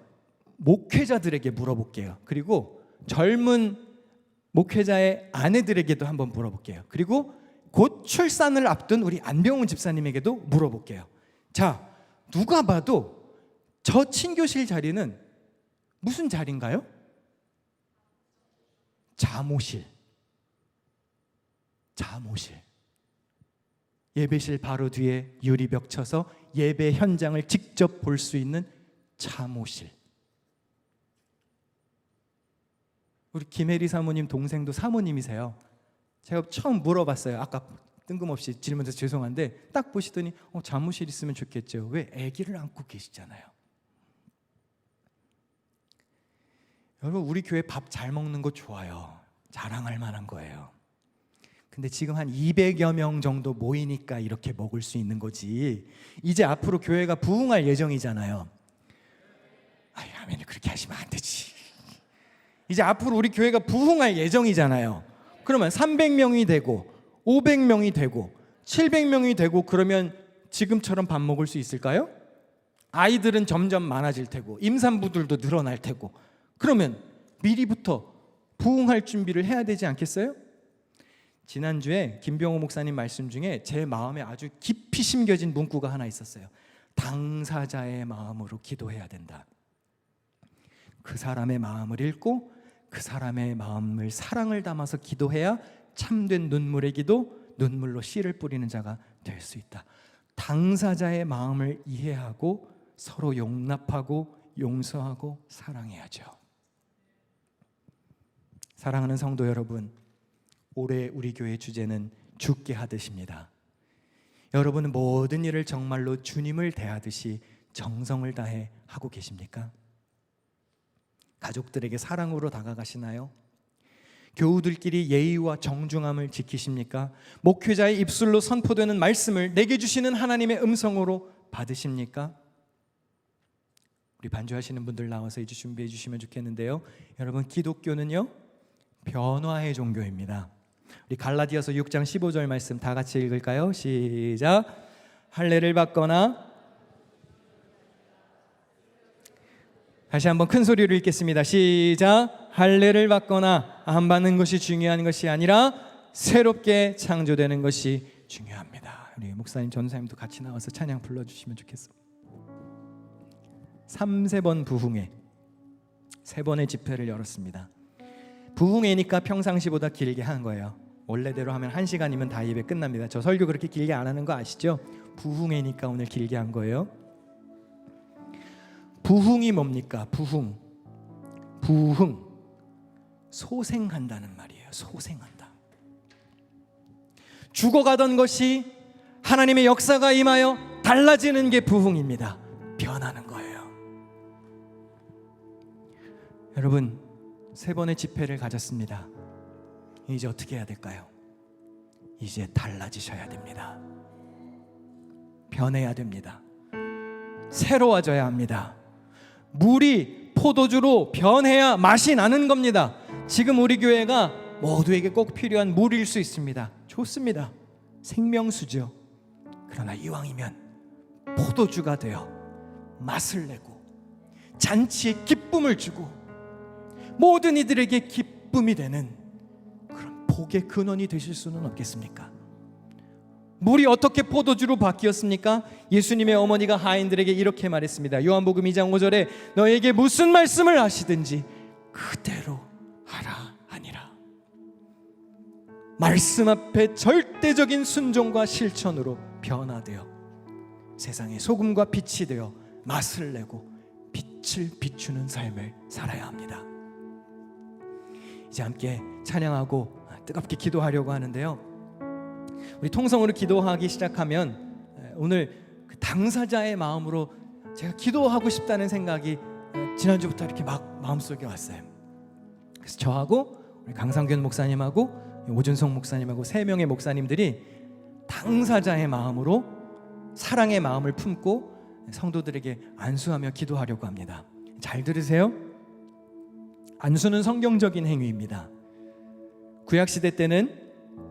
목회자들에게 물어볼게요. 그리고 젊은 목회자의 아내들에게도 한번 물어볼게요. 그리고 곧 출산을 앞둔 우리 안병훈 집사님에게도 물어볼게요. 자, 누가 봐도 저 친교실 자리는 무슨 자리인가요? 자모실. 자모실. 예배실 바로 뒤에 유리벽 쳐서 예배 현장을 직접 볼 수 있는 자모실. 우리 김혜리 사모님 동생도 사모님이세요. 제가 처음 물어봤어요. 아까 뜬금없이 질문해서 죄송한데 딱 보시더니 자모실 있으면 좋겠죠. 왜? 아기를 안고 계시잖아요. 여러분, 우리 교회 밥 잘 먹는 거 좋아요. 자랑할 만한 거예요. 근데 지금 한 200여 명 정도 모이니까 이렇게 먹을 수 있는 거지. 이제 앞으로 교회가 부흥할 예정이잖아요. 아멘. 그렇게 하시면 안 되지. 이제 앞으로 우리 교회가 부흥할 예정이잖아요. 그러면 300명이 되고 500명이 되고 700명이 되고 그러면 지금처럼 밥 먹을 수 있을까요? 아이들은 점점 많아질 테고 임산부들도 늘어날 테고 그러면 미리부터 부흥할 준비를 해야 되지 않겠어요? 지난주에 김병호 목사님 말씀 중에 제 마음에 아주 깊이 심겨진 문구가 하나 있었어요. 당사자의 마음으로 기도해야 된다. 그 사람의 마음을 읽고 그 사람의 마음을 사랑을 담아서 기도해야 참된 눈물의 기도, 눈물로 씨를 뿌리는 자가 될 수 있다. 당사자의 마음을 이해하고 서로 용납하고 용서하고 사랑해야죠. 사랑하는 성도 여러분, 올해 우리 교회 주제는 죽게 하듯입니다. 여러분은 모든 일을 정말로 주님을 대하듯이 정성을 다해 하고 계십니까? 가족들에게 사랑으로 다가가시나요? 교우들끼리 예의와 정중함을 지키십니까? 목회자의 입술로 선포되는 말씀을 내게 주시는 하나님의 음성으로 받으십니까? 우리 반주하시는 분들 나와서 이제 준비해 주시면 좋겠는데요. 여러분, 기독교는요 변화의 종교입니다. 우리 갈라디아서 6장 15절 말씀 다 같이 읽을까요? 시작. 할례를 받거나, 다시 한번 큰 소리로 읽겠습니다. 시작. 할례를 받거나 안 받는 것이 중요한 것이 아니라 새롭게 창조되는 것이 중요합니다. 우리 목사님, 전사님도 같이 나와서 찬양 불러주시면 좋겠습니다. 3번 부흥회 3번의 집회를 열었습니다. 부흥회니까 평상시보다 길게 한 거예요. 원래대로 하면 1시간이면 다 예배 끝납니다. 저 설교 그렇게 길게 안 하는 거 아시죠? 부흥회니까 오늘 길게 한 거예요. 부흥이 뭡니까? 부흥. 소생한다는 말이에요. 소생한다. 죽어가던 것이 하나님의 역사가 임하여 달라지는 게 부흥입니다. 변하는 거예요. 여러분, 3번의 집회를 가졌습니다. 이제 어떻게 해야 될까요? 이제 달라지셔야 됩니다. 변해야 됩니다. 새로워져야 합니다. 물이 포도주로 변해야 맛이 나는 겁니다. 지금 우리 교회가 모두에게 꼭 필요한 물일 수 있습니다. 좋습니다. 생명수죠. 그러나 이왕이면 포도주가 되어 맛을 내고 잔치에 기쁨을 주고 모든 이들에게 기쁨이 되는 그런 복의 근원이 되실 수는 없겠습니까? 물이 어떻게 포도주로 바뀌었습니까? 예수님의 어머니가 하인들에게 이렇게 말했습니다. 요한복음 2장 5절에 너에게 무슨 말씀을 하시든지 그대로 하라 하니라. 말씀 앞에 절대적인 순종과 실천으로 변화되어 세상의 소금과 빛이 되어 맛을 내고 빛을 비추는 삶을 살아야 합니다. 이제 함께 찬양하고 뜨겁게 기도하려고 하는데요. 우리 통성으로 기도하기 시작하면 오늘 그 당사자의 마음으로 제가 기도하고 싶다는 생각이 지난주부터 이렇게 막 마음속에 왔어요. 그래서 저하고 우리 강상균 목사님하고 오준성 목사님하고 3명의 목사님들이 당사자의 마음으로 사랑의 마음을 품고 성도들에게 안수하며 기도하려고 합니다. 잘 들으세요. 안수는 성경적인 행위입니다. 구약 시대 때는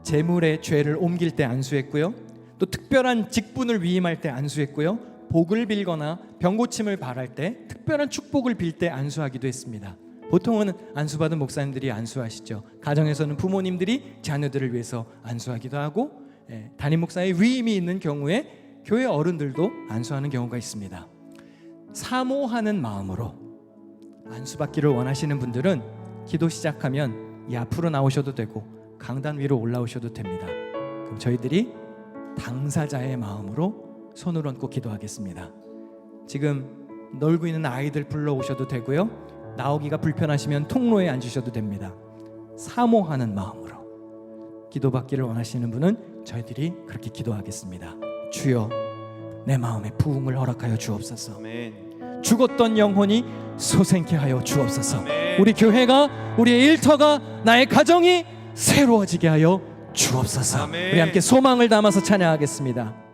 재물의 죄를 옮길 때 안수했고요. 또 특별한 직분을 위임할 때 안수했고요. 복을 빌거나 병고침을 바랄 때 특별한 축복을 빌 때 안수하기도 했습니다. 보통은 안수받은 목사님들이 안수하시죠. 가정에서는 부모님들이 자녀들을 위해서 안수하기도 하고, 담임 목사의 위임이 있는 경우에 교회 어른들도 안수하는 경우가 있습니다. 사모하는 마음으로 안수받기를 원하시는 분들은 기도 시작하면 이 앞으로 나오셔도 되고 강단 위로 올라오셔도 됩니다. 그럼 저희들이 당사자의 마음으로 손을 얹고 기도하겠습니다. 지금 놀고 있는 아이들 불러오셔도 되고요. 나오기가 불편하시면 통로에 앉으셔도 됩니다. 사모하는 마음으로 기도받기를 원하시는 분은 저희들이 그렇게 기도하겠습니다. 주여, 내 마음에 부흥을 허락하여 주옵소서. 아멘. 죽었던 영혼이 소생케 하여 주옵소서. 아멘. 우리 교회가, 우리의 일터가, 나의 가정이 새로워지게 하여 주옵소서. 아멘. 우리 함께 소망을 담아서 찬양하겠습니다.